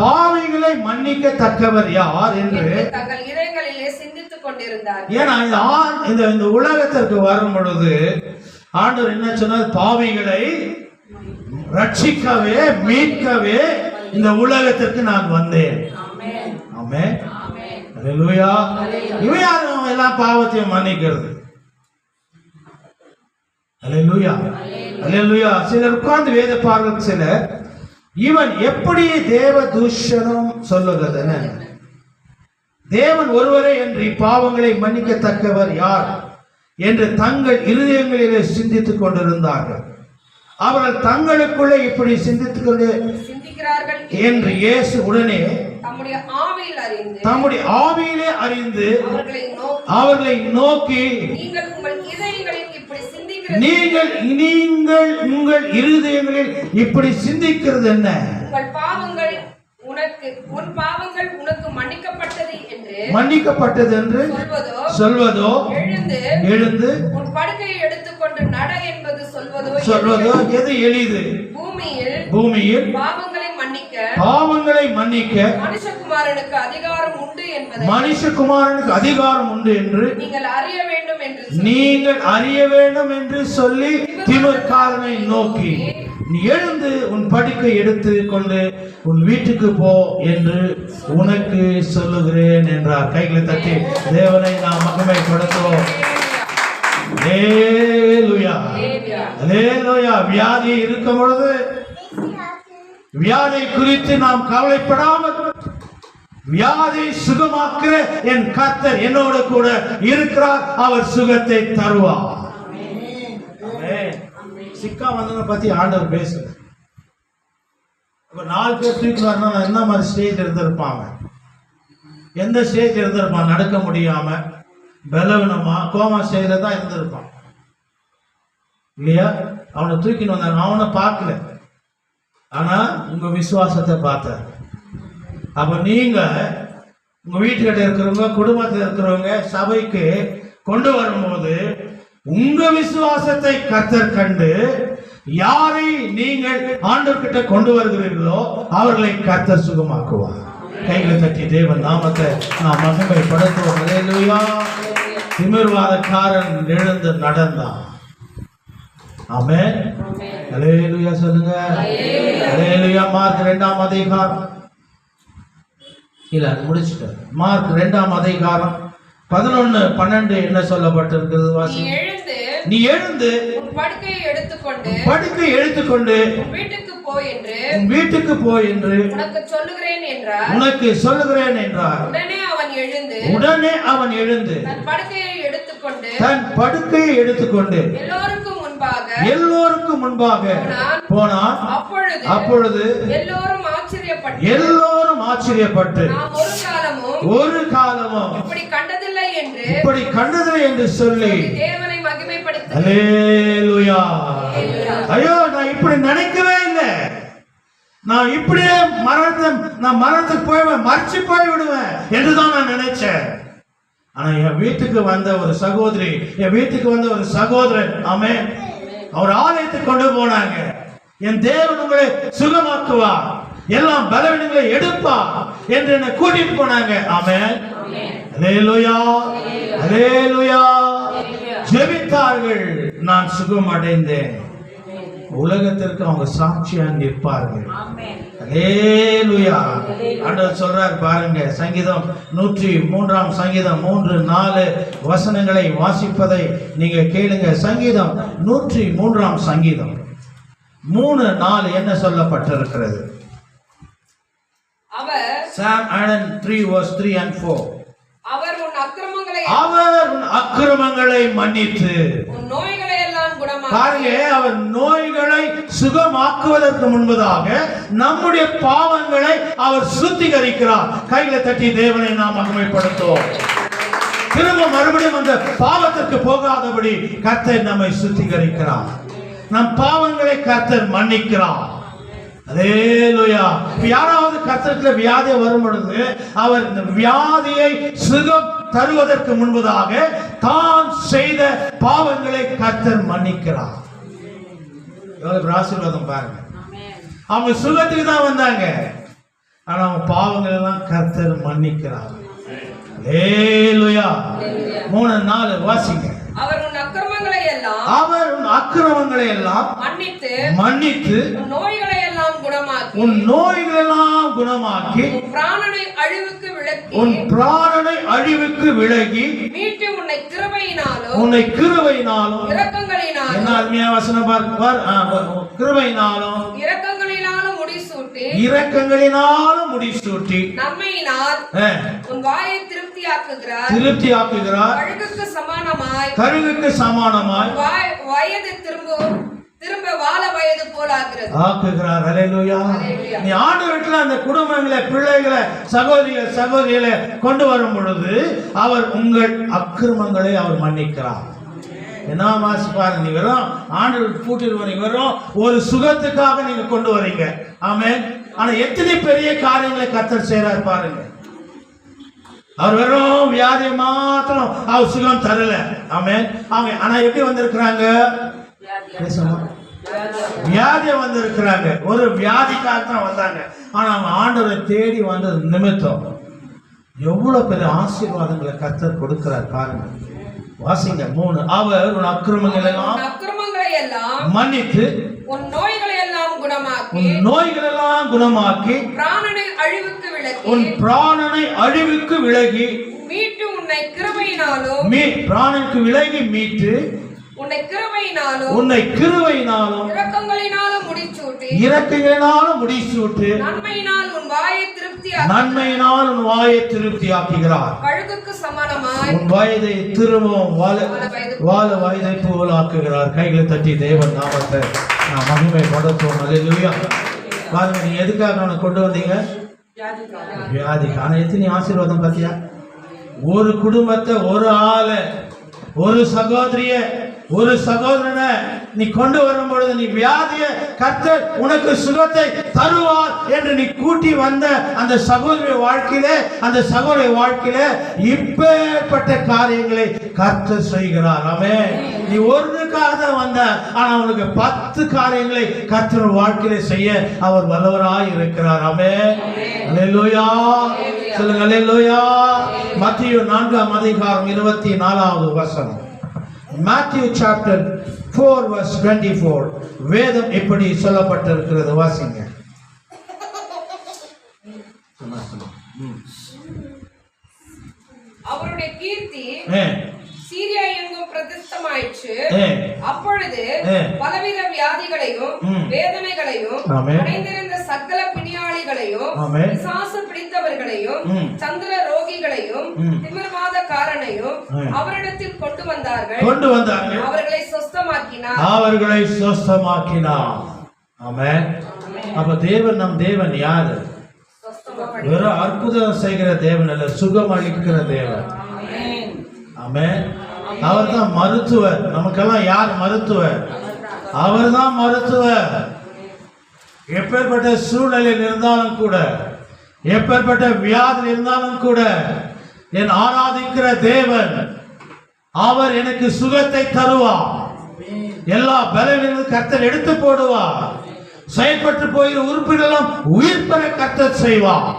பாவங்களை மன்னிக்கத்தக்கவர் யார் என்று தங்கள் இதயங்களிலே சிந்தித்துக் கொண்டிருந்தார். ஏன்னா இந்த உலகத்திற்கு வரும் பொழுது ஆண்டவர் என்ன சொன்னார்? பாவிகளை ரட்சிக்கவே மீட்கவே இந்த உலகத்திற்கு நான் வந்தேன். ஆமென். ஹல்லேலூயா. இவன் யாரும் எல்லாம் பாவத்தையும் மன்னிக்கிறது. ஹல்லேலூயா. ஹல்லேலூயா. சிலர் உட்கார்ந்து வேத பார்வை சிலர் இவன் எப்படி தேவ தூஷணம் சொல்லுகிறது? தேவன் ஒருவரே என்று பாவங்களை மன்னிக்கத்தக்கவர் யார் என்று தங்கள் இருதயங்களிலே சிந்தித்துக் கொண்டிருந்தார்கள். அவர்கள் தங்களுக்குள்ளே இப்படி சிந்திக்கிறார்கள் என்று இயேசு உடனே தம்முடைய ஆவியிலே அறிந்து அவர்களை நோக்கி, நீங்கள் உங்கள் இருதயங்களில் இப்படி சிந்திக்கிறது என்ன? பாவங்கள் உனக்கு மன்னிக்கப்பட்டது என்று சொல்வதோ, எழுந்து உன் படுக்கையை எடுத்துக்கொண்டு நட என்பது சொல்வதோ எது எளிது? பூமியில் பாவங்களை மன்னிக்க மனுஷகுமாரனுக்கு அதிகாரம் உண்டு என்பதை மனுஷகுமாரனுக்கு அதிகாரம் உண்டு என்று நீங்கள் அறிய வேண்டும் என்று நீங்கள் அறிய வேண்டும் என்று சொல்லி திமிர்காரனை நோக்கி, நீ எழுந்து உன் படுக்கை எடுத்து கொண்டு உன் வீட்டுக்கு போ என்று உனக்கு சொல்லுகிறேன் என்றார். கைகளை தட்டி தேவனை நாம் மகிமைப்படுத்துவோம். அல்லேலூயா, அல்லேலூயா. வியாதி இருக்கும் பொழுது வியாதி குறித்து நாம் கவலைப்படாமல், வியாதி சுகமாக்குற என் கர்த்தர் என்னோடு கூட இருக்கிறார், அவர் சுகத்தை தருவார். சிக்கா வந்ததை பத்தி ஆண்டவர் பேசல. இப்ப 4 பேர் தூக்கி வரணும், என்ன மாதிரி ஸ்டேஜ் இருந்திருப்பாங்க, எந்த ஸ்டேஜ் இருந்திருப்பான்? நடக்க முடியாம பலவீனமா கோமா ஸ்டேஜ்ல தான் இருந்திருப்பான் இல்லையா? அவனை தூக்கின்னு வந்தாங்க, அவனை பார்க்கல, ஆனா உங்க விசுவாசத்தை பார்த்தார். அப்ப நீங்க உங்க வீட்டுக்கிட்ட இருக்கிறவங்க, குடும்பத்தில் இருக்கிறவங்க சபைக்கு கொண்டு வரும்போது உங்க விசுவாசத்தை கர்த்தர் கண்டு யாரை நீங்கள் ஆண்டவர்கிட்ட கொண்டு வருகிறீர்களோ அவர்களை கர்த்தர் சுகமாக்குவார். கைகளை தட்டி தேவன் நாமத்தை நாம் மகிமைப்படுத்துவோம். அல்லேலூயா. திமிர்வாதக்காரன் எழுந்து நடந்தான். ஆமென். அல்லேலூயா சொல்லுங்க. அல்லேலூயா. மார்க் 2ஆம் அதிகாரம் இல்ல முடிச்சிட்டார். மார்க் 2ஆம் அதிகாரம் 11-12 என்ன சொல்லப்பட்டிருக்கிறது? வாசி. நீ எழுந்து உன் படுக்கையை எடுத்துக்கொண்டு வீட்டுக்கு போ என்று உனக்கு சொல்லுகிறேன் என்றார். உடனே அவன் எழுந்து தன் படுக்கையை எடுத்துக்கொண்டு எல்லோருக்கும் முன்பாக போனான். அப்பொழுது எல்லோரும் ஆச்சரியப்பட்டு ஒரு காலமும் இப்படி கண்டதில்லை என்று சொல்லி தேவனை மகிமைப்படுத்து. அல்லேலூயா. ஐயோ, நான் இப்படி நினைக்கவே இல்லை, நான் இப்படியே மரணத்துக்கு போய் மறைச்சு போய் விடுவேன் என்றுதான் நான் நினைச்சேன். ஆனா என் வீட்டுக்கு வந்த ஒரு சகோதரி, என் வீட்டுக்கு வந்த ஒரு சகோதரன், ஆமென், அவர் ஆலயத்துக்கு கொண்டு போனாங்க. என் தேவன் உங்களை சுகமாக்குவார், எல்லாம் பலவீனங்களை எடுப்பா என்று என்னை கூட்டிட்டு போனாங்க. ஆமென். அல்லேலூயா, அல்லேலூயா. ஜெபித்தார்கள், நான் சுகம் அடைந்தேன். உலகத்திற்கு அவங்க சாட்சியா நிற்பார்கள். அல்லேலூயா. ஆண்டவர் சொல்றார் பாருங்க, சங்கீதம் 103ஆம் சங்கீதம் 3-4 வசனங்களை வாசிப்பதை நீங்க கேளுங்க. சங்கீதம் 103ஆம் சங்கீதம் 3-4 என்ன சொல்லப்பட்டிருக்கிறது? Psalm 103 verse 3 and 4. அவர் உன் அக்கிரமங்களை மன்னித்து உன் நோய்களை எல்லாம் குணமாக்கி. பாருங்க, அவர் நோய்களை சுகமாக்குவதற்கு முன்பதாக நம்முடைய பாவங்களை அவர் சுத்திகரிக்கிறார். கைகளை தட்டி தேவனை நாம் மகிமைப்படுத்துவோம். திரும்ப மறுபடியும் அந்த பாவத்திற்கு போகாதபடி கர்த்தர் நம்மை சுத்திகரிக்கிறார். நம் பாவங்களை கர்த்தர் மன்னிக்கிறார். அல்லேலூயா. யாராவது கர்த்தருக்கு வியாதி வரும் பொழுது அவர் இந்த வியாதியை சுகம் தருவதற்கு முன்பதாக தான் செய்த பாவங்களை கர்த்தர் மன்னிக்கிறார். எவ்வளவு ஆசீர்வாதம் பாருங்க. அவங்க சுகத்துக்கு தான் வந்தாங்க, ஆனா அவங்க பாவங்கள் எல்லாம் கர்த்தர் மன்னிக்கிறார். அல்லேலூயா. 3-4 வாசிங்க. அவர் உன் அக்கிரமங்களை எல்லாம் மன்னித்து உன் நோய்களை எல்லாம் குணமாக்கி உன் பிராணனை அழிவுக்கு விலகி மீட்டு உன்னை கிருபையினாலும் இரக்கங்களினாலும், என்ன அருமையான வசனம் பார், கிருபையினாலும் இரக்கங்களினாலும் முடிசூட்டி நன்மையினால் உன் வாயை திருப்தியாக்குகிறார். கழுகுக்கு சமானமாய் வயது திரும்ப வாழ வயது போல ஆக்குகிறார். அல்லேலூயா. நீ ஆண்டவரிடத்தில் அந்த குடும்பங்களை, பிள்ளைகளை, சகோதரிகளை கொண்டு வரும் பொழுது அவர் உங்கள் அக்கிரமங்களை அவர் மன்னிக்கிறார். என்ன வாசிப்பாரு, நீ வெறும் ஆண்டவர் கூட்டிட்டு நீங்க வெறும் ஒரு சுகத்துக்காக நீங்க கொண்டு வரீங்க. ஆமென். ஆனா எத்தனை பெரிய காரியங்களை கர்த்தர் செய்றார் பாருங்க. அவர் வெறும் வியாதியை மாத்திரம் அவர் சுகம் தரல. ஆமென். ஆனா எப்படி வந்திருக்கிறாங்க? வியாதியா வந்து இருக்கிறாங்க, ஒரு வியாதிக்காக தான் வந்தாங்க. ஆனா அவங்க ஆண்டவரை தேடி வந்தது நிமித்தம் எவ்வளவு பெரிய ஆசீர்வாதங்களை கர்த்தர் கொடுக்கிறார் பாருங்க. வாசிங்க 3. அவர் உன் அக்கிரமங்களை எல்லாம் மன்னித்து உன் நோய்களை எல்லாம் குணமாக்கி பிராணனை அழிவுக்கு விலக்கி உன் பிராணனை அழிவுக்கு விலகி மீட்டு உன்னை கிருபையினாலும் பிராணனுக்கு விலகி மீட்டு உன்னை கிருபையினாலும் இரக்கங்களினாலும் முடிசூட்டி நன்மையினால் உன் வாயை திருப்தியாக்குகிறார். கழுகுக்கு சமானமாய் உன் வயதை திரும்பவும் வாழ வயதை போல் ஆக்குகிறார். கைகளை தட்டி தேவன் நாமத்தை நான் மகிமைப்படுத்துவோம். அல்லேலூயா. பாருங்க, நீங்க எதுக்காக அவனை கொண்டு வந்தீங்க? வியாதிக்கு. ஆனா எத்தனை ஆசீர்வாதம் பார்த்தியா? ஒரு குடும்பத்தை, ஒரு ஆளை, ஒரு சகோதரிய, ஒரு சகோதரனை நீ கொண்டு வரும் பொழுது நீ வியாதிய கர்த்தர் உனக்கு சுகத்தை தருவார் என்று நீ கூட்டி வந்த அந்த சகோதரிய வாழ்க்கையில இப்பேற்பட்ட காரியங்களை கர்த்தர் செய்கிறார். ஆமென். நீ ஒருக்காக வந்த, ஆனா அவனுக்கு 10 காரியங்களை கர்த்தர் வாழ்க்கையில செய்ய அவர் வல்லவராய் இருக்கிறார். ஆமென். அல்லேலூயா. சொல்லுங்க அல்லேலூயா. மத்தேயு 4:24 வசனம். Matthew chapter 4 verse 24. வேதம் இப்படி சொல்லப்பட்டிருக்கிறது. வாசிங்க. அவருடைய கீர்த்தி சீரியா எங்கும் பிரதிஷ்டமாயிற்று. அப்பொழுது பலவித வியாதிகளையும் வேதனைகளையும் அடைந்திருந்த சகல பிணியாளிகளையும் பிசாசு பிடித்தவர்களையும் சந்திர ரோகிகளையும் திமிர்வாதக்காரனையும் அவரிடத்தில் கொண்டு வந்தார்கள். அவர்களை சொஸ்தமாக்கினார். ஆமென். அப்ப தேவன், நம் தேவன் யாரு? வெறும் அற்புதம் செய்கிற தேவன் அல்ல, சுகம் அளிக்கிற தேவன். ஆமென். அவர் தான் மருத்துவர். நமக்கெல்லாம் யார் மருத்துவர்? அவர் தான் மருத்துவர். எப்பேற்பட்ட சூழ்நிலையில் இருந்தாலும் கூட, எப்பேற்பட்ட வியாதியில் இருந்தாலும் கூட, என் ஆராதிக்கிற தேவன் அவர் எனக்கு சுகத்தை தருவார். எல்லா பலவீனங்களும் கர்த்தர் எடுத்து போடுவார். செயல்பட்டு போகிற உறுப்புகளும் உயிர் பெற கர்த்தர் செய்வார்.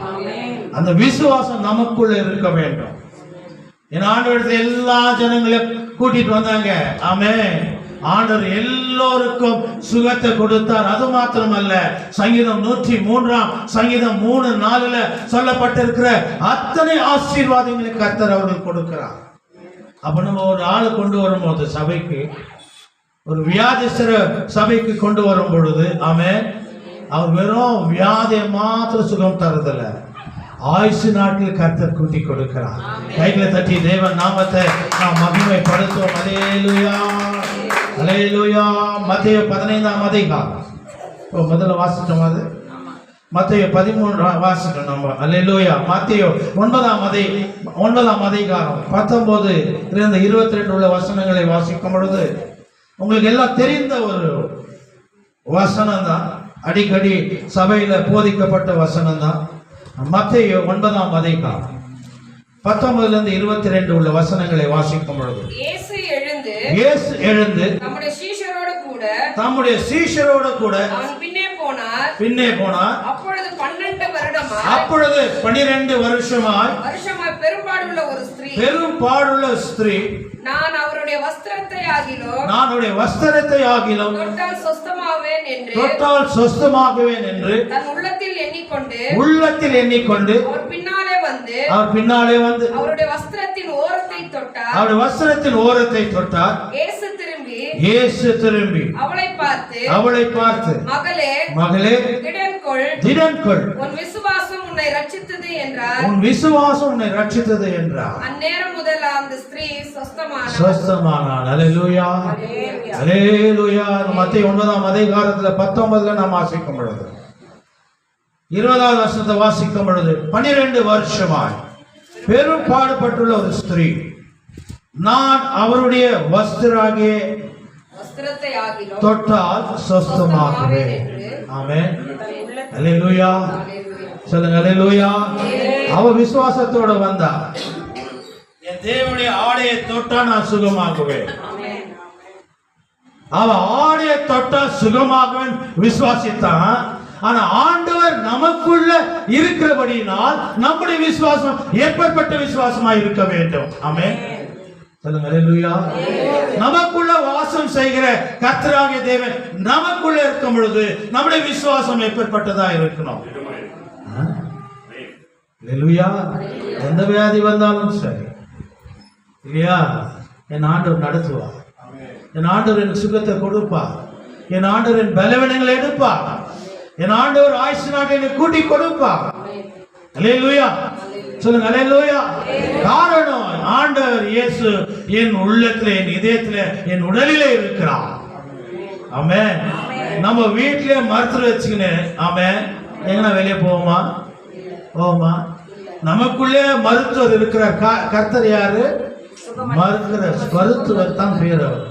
அந்த விசுவாசம் நமக்குள்ள இருக்க வேண்டும். என் ஆண்டவர் எல்லா ஜனங்களையும் கூட்டிட்டு வந்தாங்க. ஆமென். ஆண்டவர் எல்லோருக்கும் சுகத்தை கொடுத்தார். அது மாத்திரமல்ல, சங்கீதம் 103 சங்கீதம் 3:4 சொல்லப்பட்டிருக்கிற அத்தனை ஆசீர்வாதங்களை கர்த்தர் அவர்கள் கொடுக்கிறார். அப்ப நம்ம ஒரு ஆளை கொண்டு வரும்போது சபைக்கு, ஒரு வியாதிஸ்தர சபைக்கு கொண்டு வரும் பொழுது, ஆமென், அவர் வெறும் வியாதியை மாத்திரம் சுகம் தரதில்ல, ஆயுசு நாட்டில் கர்த்தர் கூட்டி கொடுக்கிறார். கைகளை தட்டி தேவன் நாமத்தை நாம் மகிமைப்படுத்துவோம். அல்லேலூயா, அல்லேலூயா. மத்தேயு 15ஆம் அதிகாரம் முதல்ல வாசிட்டோம். அது மத்தேயு 13 வாசிட்டோம் நம்ம. அல்லேலூயா. மத்தேயு 9ஆம் அதிகாரம் 19 22 உள்ள வசனங்களை வாசிக்கும் பொழுது உங்களுக்கு எல்லாம் தெரிந்த ஒரு வசனம் தான், அடிக்கடி சபையில போதிக்கப்பட்ட வசனம் தான். மத்தேயு 9ஆம் அதிகாரம் 19 22 உள்ள வசனங்களை வாசிக்கும் பொழுது, இயேசு எழுந்து தம்முடைய சீஷரோடு கூட பின்னே போனார். அப்பொழுது 12 வருஷமாய் பெரும்பாடுள்ள ஸ்திரீ நான் அவருடைய வஸ்திரத்தை ஆகிலும் தொட்டால் சொஸ்தமாகுவேன் என்று தன் உள்ளத்தில் எண்ணிக்கொண்டு அவர் பின்னாலே வந்து அவருடைய வஸ்திரத்தின் ஓரத்தை தொட்டார். இயேசு திரும்பி அவளை பார்த்து மகளே திடன்கொள், உன் விசுவாசம் உன்னை ரட்சித்தது என்றார். அந்நேரம் முதல் அந்த ஸ்திரீ சொஸ்தமானாள். அல்லேலூயா, அல்லேலூயா. மத்தேயு 9ஆம் அதிகாரத்துல 19 நாம் வாசிக்கும் பொழுது, 20வது வசனத்தை வாசிக்கும் பொழுது, 12 வருஷமாய் பெரும் பாடுபட்டுள்ள ஒரு ஸ்திரீ நான் அவருடைய வஸ்திராகிய தொட்டால் சொஸ்தமாகுவேன். ஆமென். அல்லேலூயா. சொல்லுங்க அல்லேலூயா. அவ விசுவாசத்தோட வந்தா, என் தேவனுடைய ஆடையை தொட்டா நான் சுகமாகுவேன். அவன் ஆடைய தொட்டா சுகமாகவன் விசுவாசித்தான். ஆனா ஆண்டவர் நமக்குள்ள இருக்கிறபடியினால் நம்முடைய விசுவாசம் எப்பேற்பட்ட விசுவாசமா இருக்க வேண்டும். ஆமென். சொல்லுங்க அல்லேலூயா. நமக்குள்ள வாசம் செய்கிற கர்த்தராகிய தேவன் நமக்குள்ள இருக்கும் பொழுது நம்முடைய விசுவாசம் எப்பேற்பட்டதா இருக்கணும். அல்லேலூயா. எந்த வியாதி வந்தாலும் சரி இல்லையா, என் ஆண்டவர் நடத்துவார். என் ஆண்டவர் எனக்கு சுகத்தை கொடுப்பார். என் ஆண்டவர் என் பலவீனங்களை எடுப்பார். என் ஆண்டவர் ஆயுசு நாட்டை எனக்கு கூட்டி கொடுப்பார். அல்லேலூயா. சொல்லுங்க அல்லேலூயா. காரணம் ஆண்டவர் இயேசு என் உள்ளத்திலே, என் இதயத்திலே, என் உடலிலே இருக்கிறார். ஆமென். நம்ம வீட்டிலே மருத்துவர் வச்சுக்கின்னு ஆமென் எங்கன்னா வெளியே போவோமா? போவோமா? நமக்குள்ளே மருத்துவர் இருக்கிறார். கர்த்தர் யாரு? மருத்துவர் தான் பேர். அவர்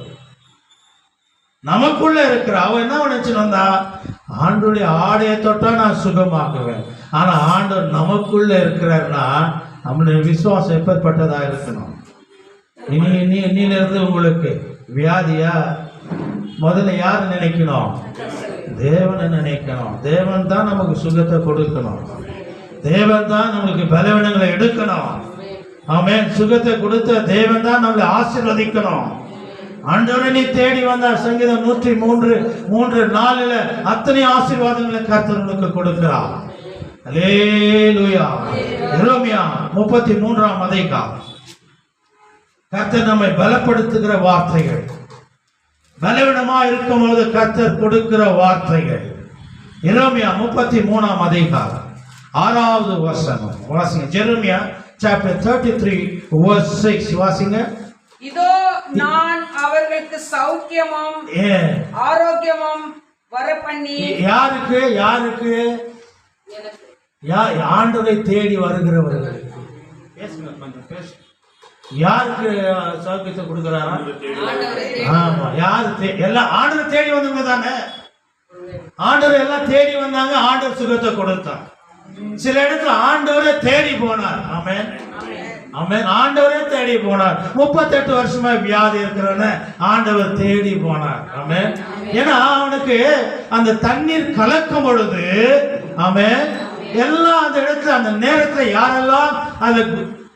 நமக்குள்ள இருக்கிற அவன் என்ன நினைச்சுன்னு வந்தா, ஆண்டுடைய ஆடையை தொட்டா நான் சுகமாக்குவேன். ஆனா ஆண்டவர் நமக்குள்ள இருக்கிறார்னா நம்மளுடைய விசுவாசம் எப்பேற்பட்டதா இருக்கணும். இன்னிலிருந்து உங்களுக்கு வியாதியா, முதல்ல யாரு நினைக்கணும்? தேவனை நினைக்கணும். தேவன் தான் நமக்கு சுகத்தை கொடுக்கணும். தேவன் தான் நம்மளுக்கு பலவீனங்களை எடுக்கணும். ஆமென். சுகத்தை கொடுத்த தேவன் தான் நம்மளை ஆசீர்வதிக்கணும். ஆண்டவரை நீ தேடி வந்தார். சங்கீதம் 103:4 அத்தனை ஆசீர்வாதங்களை கர்த்தர் உனக்கு கொடுக்கிறார். அல்லேலூயா. எரேமியா 33 கர்த்தர் நம்மை பலப்படுத்துகிற வார்த்தைகள், பலவீனமா இருக்கும் போது கர்த்தர் கொடுக்கிற வார்த்தைகள். எரேமியா 33 6வது வசனம் வாசிங்க. எரேமியா chapter 33 verse 6 வாசிங்க. இதோ நான் அவர்களுக்கு சௌக்கியமும் ஆரோக்கியமும் வரப்பண்ணி. யாருக்கு? யாருக்கு? ஆண்டவரை தேடி வருகிறவர்களுக்கு. யாருக்கு சௌக்கியத்தை கொடுக்கிறாரா? ஆமா. யாரு? எல்லாம் ஆண்டவரை தேடி வந்தவங்க தானே. ஆண்டவர் எல்லாம் தேடி வந்தாங்க, ஆண்டவர் சுகத்தை கொடுத்தார். சில இடத்துல ஆண்டவரே தேடி போனார். ஆமென். ஆமென். ஆண்டவரே தேடி போனார். 38 வருஷமா வியாதி இருக்கிறவன ஆண்டவர் தேடி போனார். ஆமென். ஏன்னா அவனுக்கு அந்த தண்ணீர் கலக்கும் பொழுது ஆமென் எல்லாம் அந்த இடத்துல அந்த நேரத்துல யாரெல்லாம்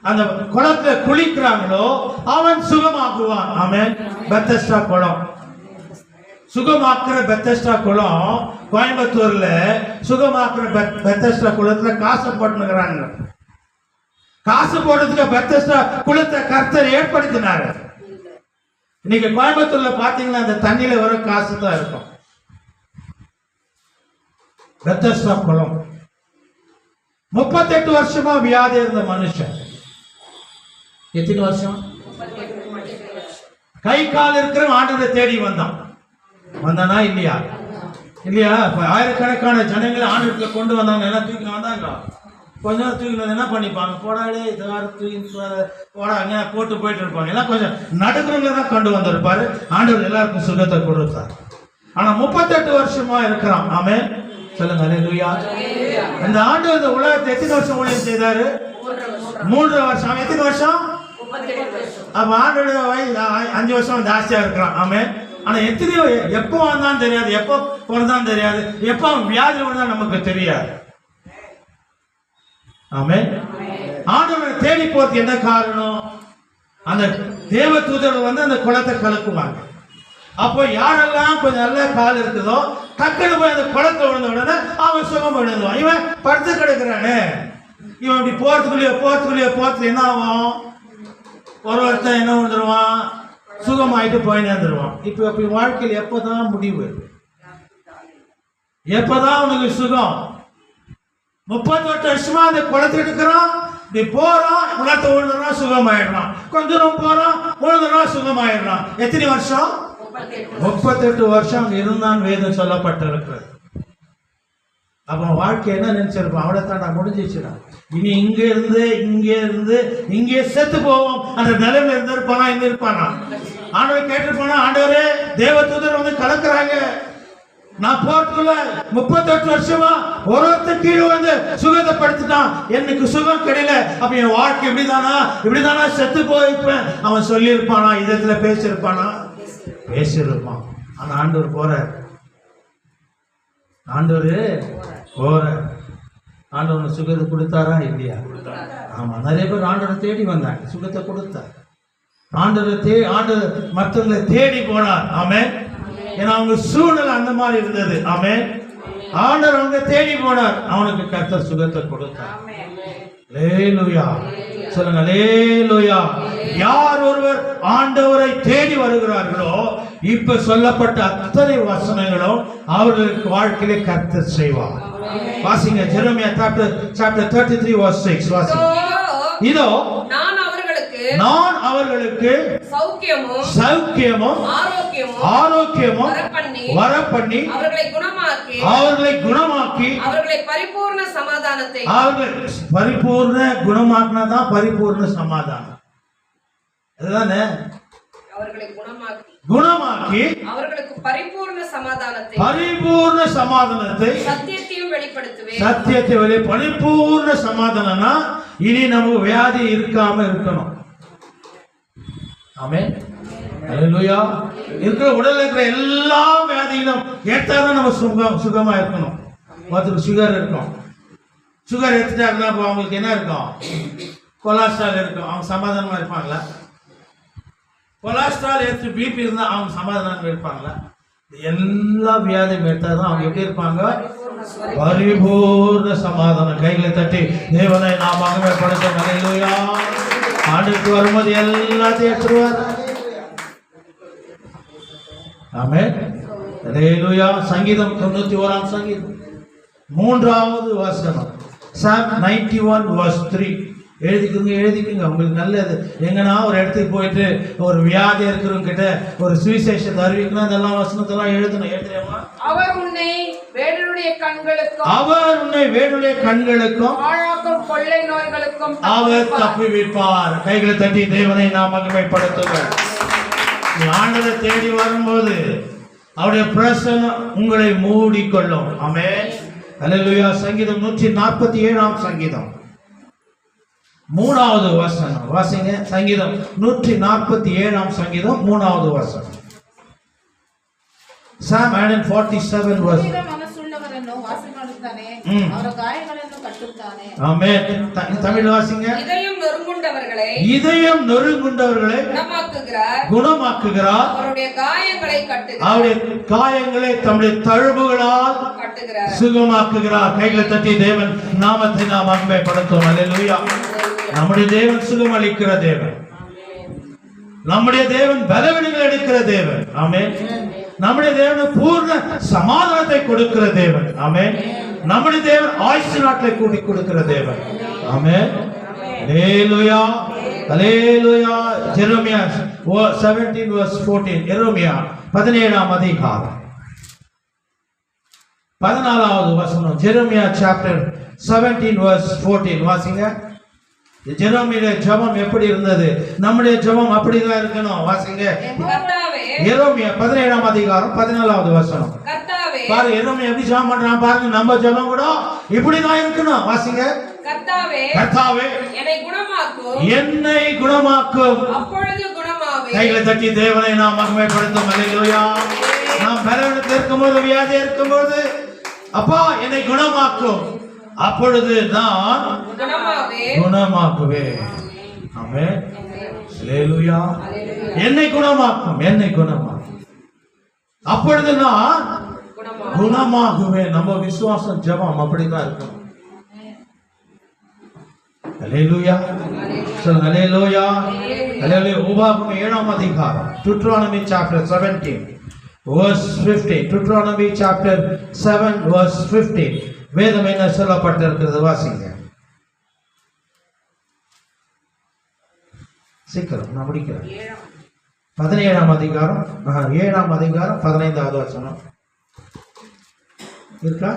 அந்த குளத்துல குளிக்கிறாங்களோ அவன் சுகமாக்குவான். ஆமென். பெத்தஸ்டா குளம், சுகமாக்குற பெத்தஸ்டா குளம் கோயம்புத்தூர்ல சுகமாக்குற பெத்தஸ்டா குளத்துல காசு போட்டுக்கிறாங்க. காசு போடுறதுக்கு பெத்தஸ்டா குளத்தை கர்த்தர் ஏற்படுத்தினாரு. இன்னைக்கு கோயம்புத்தூர்ல பாத்தீங்கன்னா அந்த தண்ணியில வர காசு தான் இருக்கும். பெத்தஸ்டா குளம் 38 வருஷமா வியாதி இருந்த மனுஷன். எத்தனை வருஷம்? கை கால் இருக்கிற ஆண்டவரை தேடி வந்தானா இல்லையா? இல்லையா? ஆயிரக்கணக்கான ஜனங்களை ஆண்டவர்களை கொண்டு வந்தாங்க. எல்லாம் தூக்கி வந்தாங்க. கொஞ்ச நேரம் தூக்கி என்ன பண்ணிப்பாங்க? போடாடே இதாரு தூக்கி போடா அங்கே போட்டு போயிட்டு இருப்பாங்க. எல்லாம் கொஞ்சம் நடுக்கிறவங்க தான் கொண்டு வந்திருப்பாரு. ஆண்டவர் எல்லாருக்கும் சுகத்தை கொடுத்தார். ஆனா 38 வருஷமா இருக்கிறான். ஆமென். சொல்லுங்க அல்லேலூயா. இந்த ஆண்டு இந்த உலகத்தை எத்தனை வருஷம் ஊழியம் செய்தாரு? 3 வருஷம். எத்தனை வருஷம்? அப்ப ஆண்டோட வயசு 5 வருஷம் ஜாஸ்தியா இருக்கிறான். ஆமென். ஆனா எத்தனையோ எப்போ வந்தான்னு தெரியாது, எப்போ பிறந்தான் தெரியாது, எப்போ வியாதி வந்தா நமக்கு தெரியாது. ஆமென். ஆண்டவரை தேடி போறதுக்கு என்ன காரணம்? அந்த தேவ தூதர்கள் வந்து அந்த குளத்தை கலக்குவாங்க. அப்போ யாரெல்லாம் கொஞ்சம் நல்ல கால் இருக்குதோ டக்குனு போய் அந்த குளத்தை விழுந்த உடனே அவன் சுகம் விழுந்துவான். இவன் படுத்து கிடக்குறானே, இவன் இப்படி போறதுக்குள்ளே என்ன ஆகும்? ஒருத்தன் என்ன விழுந்துருவான்? சுகமாயிட்டு போய் நேர்ந்துருவான். இப்போ அப்படி வாழ்க்கையில் எப்போதான் முடிவு? எப்பதான் உனக்கு சுகம்? 38 வருஷமா அந்த குளத்தை எடுக்கிறான். இப்படி போறான், குளத்தை விழுந்துறான், சுகமாயிடுறான். கொஞ்ச தூரம் போறான், விழுந்துறான், சுகமாயிடுறான். எத்தனை வருஷம்? 38 வருஷம் அங்க இருந்தான் வேதம் சொல்லப்பட்டிருக்கிறது. அப்ப வாழ்க்கை என்ன நினைச்சிருப்பான்? அவ்வளவுதான், நான் முடிஞ்சிச்சுடா, இனி இங்கே செத்து போவோம் அந்த நிலைமையில இருந்திருப்பானா? இருந்திருப்பானா? ஆண்டவர் கேட்டிருப்பானா? ஆண்டவரே தேவ தூதர் வந்து கலக்குறாங்க, நான் போறதுக்குள்ள 38 வருஷமா ஒருத்தர் கீழே வந்து சுகத்தைப்படுத்திட்டான், எனக்கு சுகம் கிடையல, அப்ப என் வாழ்க்கை இப்படிதானா செத்து போயிருப்பேன். அவன் சொல்லியிருப்பானா? இதத்துல பேசியிருப்பானா? பேசியிருப்பான். ஆனா ஆண்டவர் போறார். ஆண்டவர் போறார். ஆண்டவர் சுகத்தை கொடுத்தாரா இல்லையா? ஆமா, நிறைய பேர் ஆண்டவரை தேடி வந்தாங்க, சுகத்தை கொடுத்தார். ஆண்டவர் மற்றவங்களை தேடி போனார். ஆமென். ஏன்னா அவங்க சூழ்நிலை அந்த மாதிரி இருந்தது. ஆமென். ஆண்டவர் அவங்க தேடி போனார், அவனுக்கு கர்த்தர் சுகத்தை கொடுத்தார். அல்லேலூயா. சொல்லுங்க அல்லேலூயா. யார் ஒருவர் ஆண்டவரை தேடி வருகிறார்களோ இப்ப சொல்லப்பட்ட அத்தனை வசனங்களும் அவர்களுக்கு வாழ்க்கையிலே கர்த்தர் செய்வார். வாசிங்க ஜெரமியா chapter 33 verse 6. வாசிங்க. இதோ நான் அவர்களுக்கு சௌக்கியமும் ஆரோக்கியமும் வரப்பண்ணி அவர்களை குணமாக்கி அவர்களை பரிபூர்ண சமாதானத்தை பரிபூர்ண குணமாக்கினாதான் பரிபூர்ண சமாதானம். அதுதானே, அவர்களை குணமாக்கி அவர்களுக்கு பரிபூர்ண சமாதானத்தை சத்தியத்தை பரிபூர்ண சமாதானம்னா இனி நமக்கு வியாதி இருக்காம இருக்கணும். ஆமென். அல்லேலூயா. இருக்கிற உடல்ல இருக்கிற எல்லா வியாதிகளும் ஏற்றாதான் நம்ம சுகமா இருக்கணும். ஒருத்தருக்கு சுகர் இருக்கும், சுகர் எடுத்துட்டாருன்னா அவங்களுக்கு என்ன இருக்கும்? கொலஸ்ட்ரால் இருக்கும், அவங்க சமாதானமா இருப்பாங்களா? கொலஸ்ட்ரால் எடுத்து பிபி இருந்தா அவங்க சமாதானம் இருப்பாங்களா? எல்லா வியாதியும் எடுத்தாதான் அவங்க எப்படி இருப்பாங்க? பரிபூர்ண சமாதானம். கைகளை தட்டி தேவனை நாம் மகிமைப்படுத்த. அல்லேலூயா. ஆண்டுக்கு வரும்போது எல்லாத்தையும் எடுத்துருவார். ஆமென். அல்லேலூயா. சங்கீதம் 91 சங்கீதம் 3வது வசனம். Psalm 91 verse 3. எழுதிக்குங்க உங்களுக்கு நல்லது. எங்கன்னா ஒரு இடத்துக்கு போயிட்டு ஒரு வியாதி இருக்கிறவங்க கிட்ட ஒரு சுவிசேஷத்தை அறிவிக்கணும், அதெல்லாம் வசனத்தெல்லாம் எழுதணும். எழுதுறியாமா? அவர் உன்னை வேடனுடைய கண்களுக்கும் கொள்ளை நோய்களுக்கும் அவர் தப்புவிப்பார். கைகளை தட்டி தேவனை நாம் மகிமைப்படுத்துவோம். ஆண்டவரை தேடி வரும்போது அவருடைய பிரசன்னம் உங்களை மூடிக்கொள்ளும். ஆமென். அல்லேலூயா. சங்கீதம் 147 சங்கீதம் 3வது வசனம். வாசிங்க. சங்கீதம் 147 சங்கீதம் 3வது வசனம். Psalm 147 verse. ஆமென். தமிழ் வாசிங்க. இதயம் நொறுங்குண்டவர்களை குணமாக்குகிறார். அவருடைய காயங்களை தம்முடைய தழும்புகளால் சுகமாக்குகிறார். கைகளை தட்டி தேவன் நாமத்தை நாம் மகிமைப்படுத்துவோம். அல்லேலூயா. நம்முடைய தேவன் சுகம் அளிக்கிற தேவன். நம்முடைய தேவன் பலவீனங்களை எடுக்கிற தேவன். ஆமென். நம்முடைய தேவன் பூர்ண சமாதானத்தை கொடுக்கிற தேவன். ஆமென். நம்முடைய தேவன் ஆயுசு நாட்களை கூட்டி கொடுக்கிற தேவன். ஆமென். அல்லேலூயா. அல்லேலூயா. Jeremiah 17 verse 14. எரேமியா 17 அதிகாரம் 14வது வசனம். Jeremiah chapter 17 verse 14. வாசிங்க. ஜெரமியா ஜெபம் எப்படி இருந்தது? நம்முடைய ஜெபம் அப்படிதான் இருக்கணும். வாசிங்க. எரேமியா 17 அதிகாரம் 14வது வசனம். பாருங்க எரேமியா எப்படி ஜெபம் பண்றான் பாருங்க. நம்ம ஜெபம் கூட இப்படிதான் இருக்கணும். வாசிங்க. கர்த்தாவே என்னை குணமாக்கும். கைகளை தட்டி தேவனை நாம் மகிமைப்படுத்தும். அல்லேலூயா. நாம் பலவீனத்தில் இருக்கும்போது, வியாதி இருக்கும்போது, அப்பா என்னை குணமாக்கும், அப்பொழுது நான் குணமாக்குவேன். ஆமென். அல்லேலூயா. என்னை குணமாக்கும், அப்பொழுது நான் குணமாகுவேன். நம்ம விசுவாசம் ஜெபம் அப்படிதான் இருக்கும். அல்லேலூயா. சொல்லுங்க அல்லேலூயா. அல்லேலூயா. உபாகமம் 7 அதிகாரம் Deuteronomy chapter 17 verse 15. Deuteronomy chapter 7 verse 15. வேதம் என்ன சொல்லப்பட்டிருக்கிறது? வாசிங்க. சீக்கிரம் நான் முடிக்கிறேன். 17 அதிகாரம் 7 அதிகாரம் 15வது வசனம் இருக்கா?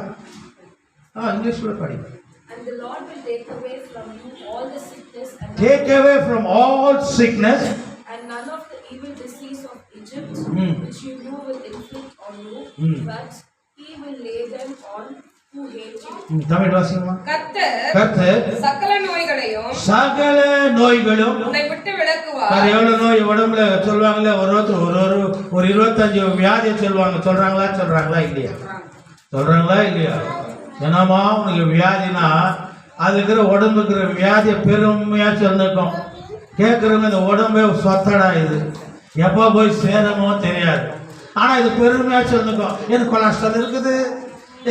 இங்கிலீஷ்ல படிங்க. And the Lord will take away from you all the sickness and none of the evil disease of Egypt which you do will inflict on you, but he will lay them on who hate you. Tamil வாசிங்கம்மா. கர்த்தர் சகல நோய்களையும் உன்னை விட்டு வருவார். எவ்வளவு நோய் உடம்புல சொல்லுவாங்களே, ஒரு 25 வியாதியை சொல்றாங்களா இல்லையா? சொல்றாங்களா இல்லையா? என்னமா உனக்கு வியாதினா அது இருக்கிற உடம்பு இருக்கிற வியாதியை பெருமையா சொல்லிருக்கோம். கேட்கறவங்க இந்த உடம்பே சொத்தடா, இது எப்போ போய் சேரமோ தெரியாது. ஆனா இது பெருமையா சொல்லிருக்கோம். எனக்கு கொலஸ்ட்ரால் இருக்குது,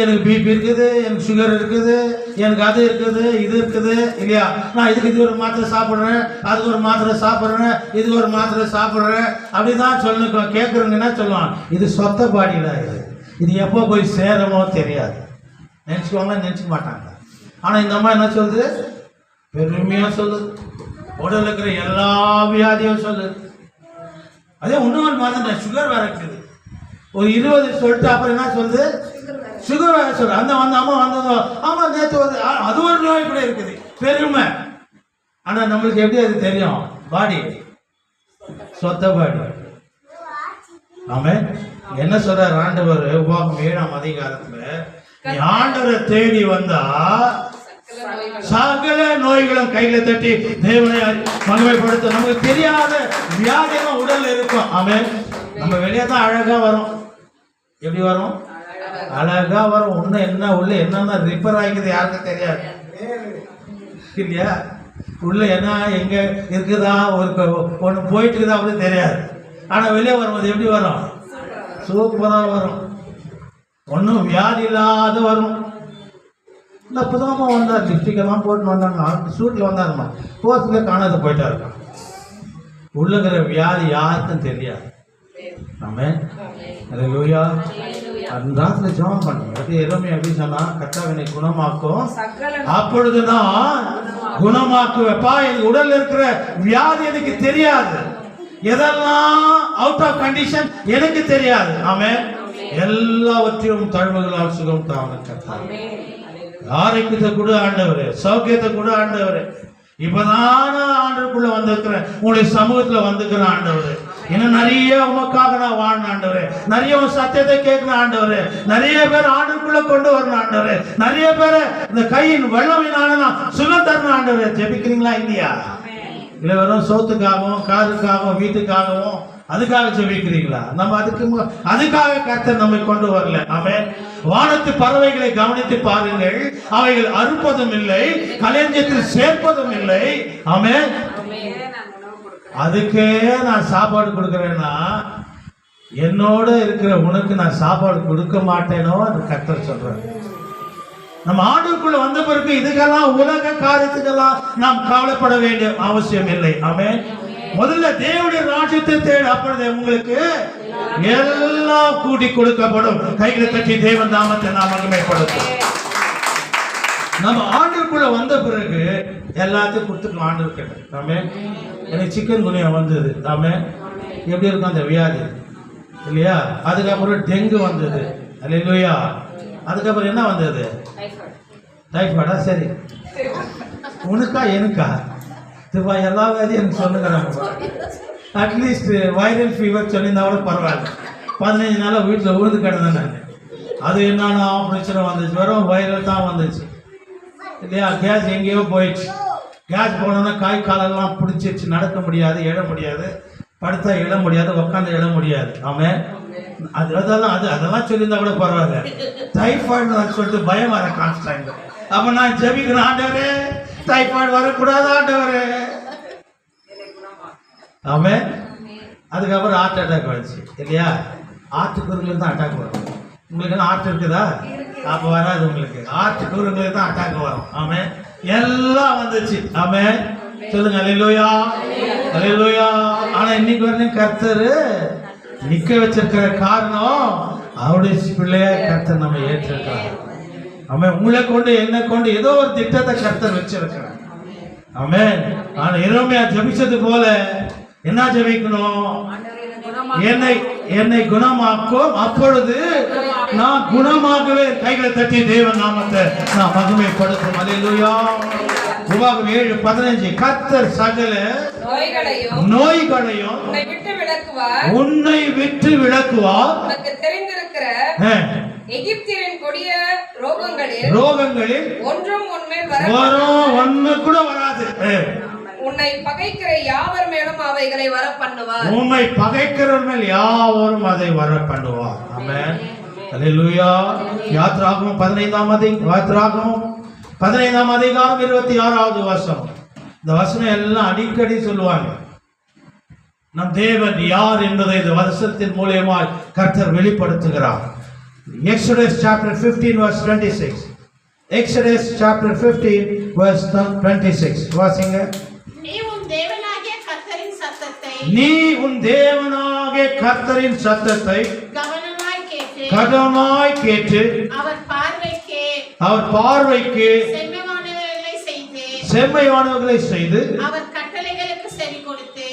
எனக்கு பிபி இருக்குது, எனக்கு சுகர் இருக்குது, எனக்கு அது இருக்குது, இது இருக்குது இல்லையா? நான் இது ஒரு மாத்திரை சாப்பிட்றேன், அதுக்கு ஒரு மாத்திரை சாப்பிட்றேன், இதுக்கு ஒரு மாத்திரை சாப்பிட்றேன் அப்படிதான் சொல்லிருக்கோம். கேட்குறவங்க என்ன சொல்லுவான், இது சொத்த பாடியில இது எப்போ போய் சேரமோ தெரியாது. நினச்சிக்குவாங்க, நினச்சிக்க மாட்டாங்க. ஆனால் இந்த அம்மா என்ன சொல்லுது, பெருமையாக சொல்லுது, உடல் இருக்கிற எல்லா வியாதியும் சொல்லுது. அதே இன்னொரு மாதிரி சுகர் வேற இருக்குது. ஒரு 20 சொல்லிட்டு அப்புறம் என்ன சொல்லுது, சுகர் வேற சொல்லு. அந்த அம்மா வந்ததோ ஆமா நேற்று அது ஒரு நோய் கூட இருக்குது, பெருமை. ஆனால் நம்மளுக்கு எப்படி அது தெரியும், பாடி சொத்த பாடி. ஆமே. என்ன சொல்றார் ஆண்டவர் உபாகம் 7ஆம் அதிகாரத்துல, நீ ஆண்டவரை தேடி வந்தா சகல நோய்களும் கையில தட்டி தேவனை மகிமைப்படுத்த. நமக்கு தெரியாத வியாதியெல்லாம் உடல்ல இருக்கும். ஆமே. நம்ம வெளியே தான் அழகா வரும். எப்படி வரும், அழகா வரும். ஒண்ணு என்ன உள்ள என்னன்னா ரிப்பேர் ஆகிக்குது யாருக்கும் தெரியாது இல்லையா? உள்ள என்ன எங்க இருக்குதா, ஒண்ணு போயிட்டு இருக்குதா அப்படின்னு தெரியாது. ஆனா வெளியே வரும்போது எப்படி வரும், சூப்பரா வரும். ஒன்றும் வியாதி இல்லாத வரும். இல்லை புதாமா வந்தார், லிப்ஸ்டிக்கெல்லாம் போட்டு வந்தாங்க, சூட்டில் வந்தாருமா, போர்த்துல காணாத போயிட்டா இருக்கான். உள்ளுக்கிற வியாதி யாருக்கும் தெரியாது. ஆமே. அல்லேலூயா. அந்த ராத்திரி ஜெபம் பண்ணுங்க. அது எதுவுமே எப்படி சொன்னா, கர்த்தாவினை குணமாக்கும், அப்பொழுதுதான் குணமாக்குவப்பா. என் உடல் இருக்கிற வியாதி எனக்கு தெரியாது, எதெல்லாம் அவுட் ஆஃப் கண்டிஷன் எனக்கு தெரியாது. ஆமே. எல்லாவற்றையும் தழுவுகளால் சுகம் தாங்க கர்த்தாவே. ஆரோக்கியத்தை கூட ஆண்டவரே, சௌக்கியத்தை கூட ஆண்டவரே. இப்பதான் ஆண்டவருக்குள்ள வந்திருக்கிறேன், உங்களுடைய சமூகத்துல வந்திருக்கிறேன் ஆண்டவரே. இன்னும் நிறைய உமக்காக நான் வாழணும் ஆண்டவரே. நிறைய சத்தியத்தை கேட்கணும் ஆண்டவரே. நிறைய பேர் ஆண்டவருக்குள்ள கொண்டு வரணும் ஆண்டவரே. நிறைய பேரை இந்த கையின் வெள்ளவினால நான் சுகம் தரணும் ஆண்டவரே. ஜெபிக்கிறீங்களா இல்லையா? இல்லை வெறும் சோத்துக்காகவும் காருக்காகவும் வீட்டுக்காகவும் அதுக்காக ஜெபிக்கிறீங்களா? நம்ம அதுக்காக கர்த்தர் நம்மை கொண்டு வரல. ஆமென். வானத்து பறவைகளை கவனித்து பாருங்கள், அவைகள் அறுப்பதும் இல்லை, களஞ்சியத்தில் சேர்ப்பதும் இல்லை. ஆமென். அதுக்கே நான் சாப்பாடு கொடுக்கிறேன்னா என்னோட இருக்கிற உனக்கு நான் சாப்பாடு கொடுக்க மாட்டேனோ அது கர்த்தர் சொல்றாரு. நம்ம ஆண்டுக்குள்ள வந்த பிறகு இதுக்கெல்லாம் உலக காரியத்துக்கெல்லாம் நாம் கவலைப்பட வேண்டிய அவசியம் இல்லை. ஆமென். முதல்ல தேவனுடைய ராஜ்யத்தை தேடு, அப்பொழுது உங்களுக்கு எல்லாம் கூட்டி கொடுக்கப்படும். கைகளை தட்டி தேவன் நாமத்தை நாம் மகிமைப்படுத்தும். நம்ம ஆண்டுக்குள்ள வந்த பிறகு எல்லாத்தையும் கொடுத்துக்கலாம் ஆண்டு. ஆமென். எனக்கு சிக்கன் குனியா வந்தது. ஆமென். எப்படி இருக்கும் அந்த வியாதி இல்லையா? அதுக்கப்புறம் டெங்கு வந்தது. அல்லேலூயா. அதுக்கப்புறம் என்ன வந்தது, டைஃபாய்டா? சரி, உனக்கா எனக்கா எல்லா வியாதியும் எனக்கு சொல்லுங்கிறாங்க. அட்லீஸ்ட் வைரல் ஃபீவர் சொல்லியிருந்தா கூட பரவாயில்ல. 15 நாளாக வீட்டில் உழுது கிடந்தேன் நான். அது என்னன்னா பிரச்சனை வந்துச்சு, வெறும் வைரல் தான் வந்துச்சு இல்லையா? கேஸ் எங்கேயோ போயிடுச்சு. கேஸ் போனோன்னா காய் காலெல்லாம் பிடிச்சிச்சு, நடக்க முடியாது, எழ முடியாது, படுத்தா எழ முடியாது, உட்காந்து எழ முடியாது. ஆமாம். அதெல்லாம் சொல்லியிருந்தா கூட பரவாயில்ல. டைஃபாய்டு சொல்லிட்டு பயம் வர கான்ஸ்டாங்க. அப்போ நான் ஜெபிக்கிறேன், ஆண்டவரே டைஃபாய்டு வரக்கூடாது ஆண்டவரே. ஆமாம். அதுக்கப்புறம் ஹார்ட் அட்டாக் வந்துச்சு இல்லையா? ஆட்டுக்குருங்களுக்கு தான் அட்டாக் வரும். உங்களுக்கு எல்லாம் ஆர்ட் இருக்குதா? அப்போ வராது உங்களுக்கு. ஆட்டுக்குருங்களுக்கு தான் அட்டாக் வரும். ஆமாம். எல்லாம் வந்துச்சு. ஆமாம். சொல்லுங்க அல்லேலூயா, அல்லேலூயா. ஆனா இன்னைக்கு வரைக்கும் கர்த்தர் நிக்க வச்சிருக்கிற காரணம் அவருடைய பிள்ளையா கர்த்தர் நம்ம ஏற்றிருக்கிறார். ஆமென். உங்களை கொண்டு என்னை கொண்டு ஏதோ ஒரு திட்டத்தை கர்த்தர் வச்சிருக்கிறார். ஆமென். ஆனா எரோமியா ஜெபிச்சது போல என்ன ஜெபிக்கணும்? என்னை குணமாக்கும், அப்பொழுது நான் குணமாகவே. கைகளை தட்டி தேவன் நாமத்தை நான் மகிமைப்படுத்தும். அல்லேலூயா. உபாகம் 7:15 கர்த்தர் சகல நோய்களையும் உன்னை விட்டு விலக்குவார். உனக்கு தெரிந்திருக்கிற எகிப்தியரின் கொடிய ரோகங்களில் ஒன்றும் உன்மேல் வரும், ஒன்று கூட வராது. உன்னை பகைக்கிற யாவர் மேலும் அவைகளை வர பண்ணுவார். உம்மை பகைக்கிறவர் மேல் யாவரும் அதை வர பண்ணுவார். ஆமென். அல்லேலூயா. யாத்ராகமம் 15ஆம் அதிகாரம் 26வது வசனம். இந்த வசனம் எல்லாம் அடிக்கடி சொல்லுவாங்க. நம் தேவன் யார் என்பதை இந்த வசனத்தின் மூலமாய் கர்த்தர் வெளிப்படுத்துகிறார். Exodus chapter 15 verse 26. Exodus chapter 15 verse 26. வாசிங்க. நீ உன் தேவனாகிய கர்த்தரின் சத்தத்தை கவனமாய் கேட்டு அவர் பார்வைக்கு செம்மையானவைகளை செய்து அவர் கட்டளைகளுக்கு செவி கொடுத்து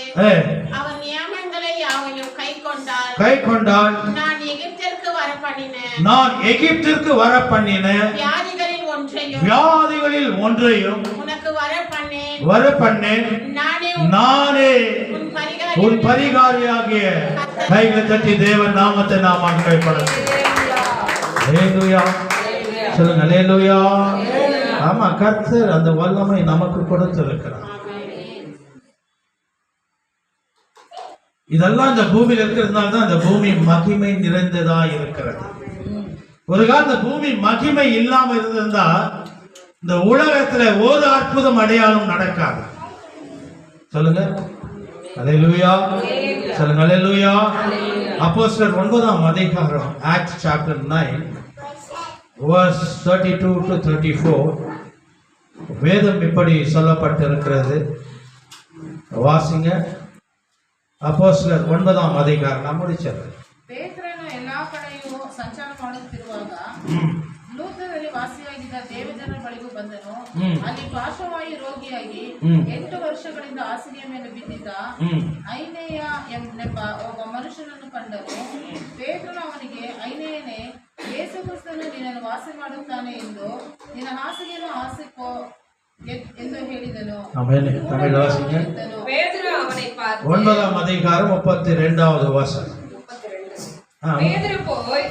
அவர் நியமங்களை யாவையும் கைக்கொண்டால் நான் எகிப்திற்கு வர பண்ணின வியாதிகளில் ஒன்றையும் வர பண்ணேன் நானே உன் பரிகாரியாகிய. கைகளை தட்டி தேவன் நாமத்தை நாம் மகிமைப்படுத்துவோம். அல்லேலூயா. சொல்லுங்க அல்லேலூயா. ஆமா, கர்த்தர் அந்த வல்லமை நமக்கு கொடுத்திருக்கிறார். இதெல்லாம் இந்த பூமியில் இருக்கிறதுனால தான் இந்த பூமி மகிமை நிறைந்ததா இருக்கிறது. ஒரு காலம் இந்த பூமி மகிமை இல்லாம இருந்திருந்தா இந்த உலகத்துல ஒரு அற்புதம் அடையாளம் நடக்காது. சொல்லுங்க அல்லேலூயா. சொல்லுங்க அல்லேலூயா. அப்போஸ்தலர் 9ஆம் அதிகாரம் Acts chapter 9 verse 32 to 34 வேதம் இப்படி சொல்லப்பட்டிருக்கிறது. வாசிங்க. அப்போஸ்தலர் 9ஆம் அதிகாரம் நான் முடிச்சேன். ಪೇತ್ರನು ಎಲ್ಲಾ ಕಡೆಯೂ ಸಂಚಾರ ಮಾಡುತ್ತಿರುವಾಗ ಲೂತ್ರದಲ್ಲಿ ವಾಸಿಯಾಗಿದ್ದ ದೇವಜನರ ಬಳಿಗೂ ಬಂದನು. ಅಲ್ಲಿ ಪಾರ್ಶ್ವವಾಯು ರೋಗಿಯಾಗಿ 8 ವರ್ಷಗಳಿಂದ ಹಾಸಿಗೆಯ ಮೇಲೆ ಬಿದ್ದಿದ್ದ ಐನೇಯ ಎಂಬ ಒಬ್ಬ ಮನುಷ್ಯನನ್ನು ಕಂಡನು. ಪೇತ್ರನು ಅವನಿಗೆ, ಐನೇಯನೇ, ಯೇಸು ಕ್ರಿಸ್ತನು ನಿನ್ನನ್ನು ವಾಸಿ ಮಾಡುತ್ತಾನೆ ಎಂದು ನಿನ್ನ ಹಾಸಿಗೆಯನ್ನು ಹಾಸಿಕೋ ಎಂದು ಹೇಳಿದನು. பேதுரு அவனை பார்த்து 9ஆம் அதிகாரம் 32வது வசனம். பேதுரு போய்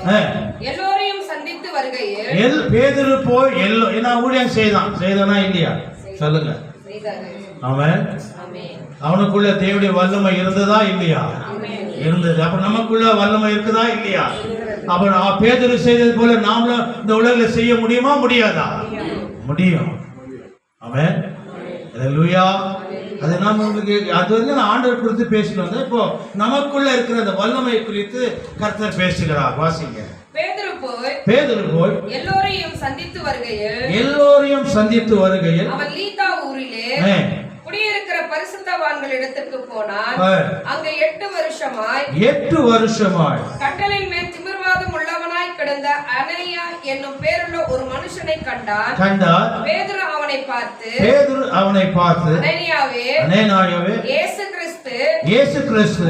எல்லோரையும் சந்தித்து வருகையில் பேதுரு போய் என்ன ஊழியம் செய்தானா இல்லையா? சொல்லுங்க. ஆமென். அவனுக்குள்ள தேவனுடைய வல்லமை இருந்ததா இல்லையா? இருந்தது. அப்ப நமக்குள்ள வல்லமை இருக்குதா இல்லையா? அப்ப பேதுரு செய்தது போல நாமளும் இந்த உலகில் செய்ய முடியுமா முடியாதா? முடியும். ஆமென். அல்லேலூயா. அது நாம உங்களுக்கு அது வந்து ஆண்டவர் குறித்து பேசிட்டு வந்தோம். இப்போ நமக்குள்ள இருக்கிற அந்த வல்லமை குறித்து கர்த்தர் பேசுகிறார். வாசிங்க. பேதுரு போய் எல்லோரையும் சந்தித்து வருகையில் அவன் லீதா ஊரிலே குடியிருக்கிற பரிசுத்தவான்கள் இடத்திற்கு போனான். அங்க 8 வருஷமாய் கட்டளையின் மேல் திமிர்வாதம் உள்ளவனாய் கிடந்த அனனியா என்னும் பேருள்ள ஒரு மனுஷனை கண்டான். பேதுரு அவனை பார்த்து அனனியாவே, இயேசு கிறிஸ்து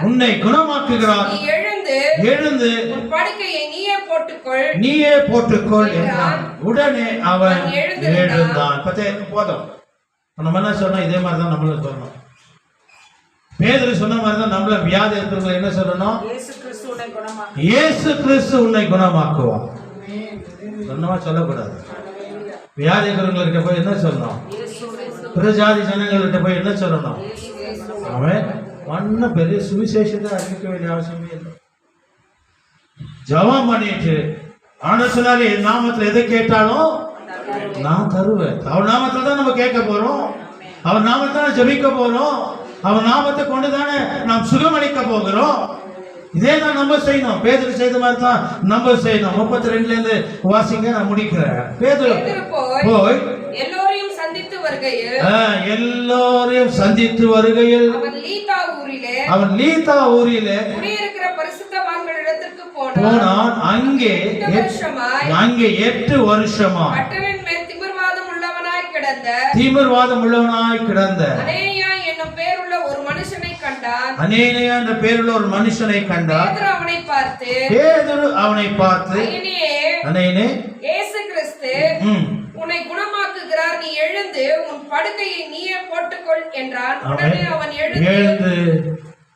உன்னை குணமாக்குகிறார். நீ எழுந்து உன் படுக்கையை நீயே போட்டுக்கொள் என்றான். உடனே அவன் எழுந்தான். போதும். நம்ம என்ன சொன்னோம்? இதே மாதிரி தான் நம்மளும் சொல்லணும். பேதுரு சொன்ன மாதிரி தான் நம்மள வியாதி இருக்கிறவங்க என்ன சொல்லணும்? இயேசு கிறிஸ்து உன்னை குணமாக்குவார். சொன்னமா சொல்லக்கூடாது. வியாதி இருக்கிறவங்ககிட்ட போய் என்ன சொல்லணும்? பிரஜாதி ஜனங்கள்கிட்ட போய் என்ன சொல்லணும்? அவன் ஒன்னும் பெரிய சுவிசேஷத்தை அறிவிக்க வேண்டிய அவசியமே இல்லை. ஜெபம் பண்ணிட்டு ஆண்டவர் சொன்னாரு, என் நாமத்துல எதை கேட்டாலும் நான் தருவேன். அவர் நாமத்துல தான் நம்ம கேட்க போறோம். அவர் நாமத்தை ஜெபிக்க போறோம். அவர் நாமத்தை கொண்டுதானே நாம் சுகமளிக்க போகிறோம். இதே தான் நம்ம செய்யணும். பேதுரு செய்த மாதிரி தான் நம்ம செய்யணும். 32ல இருந்து வாசிங்க, நான் முடிக்கிறேன். பேதுரு போய் எல்லோரையும் சந்தித்து வருகையில் அவன் லீதா ஊரிலே குடியிருக்கிற பரிசுத்தவான்கள் இடத்திற்கு போனான். அங்கே 8 வருஷமா கட்டளையின் மேல் திமிர்வாதம் உள்ளவனாய் கிடந்த அனனியா என்னும் பேருள்ள ஒரு மனுஷனை கண்டான். பேதுரு அவனை பார்த்து அனனியே, இயேசு கிறிஸ்து உன்னை குணமாக்குகிறார். நீ எழுந்து உன் படுக்கையை நீயே போட்டுக்கொள் என்றான். உடனே அவன் எழுந்து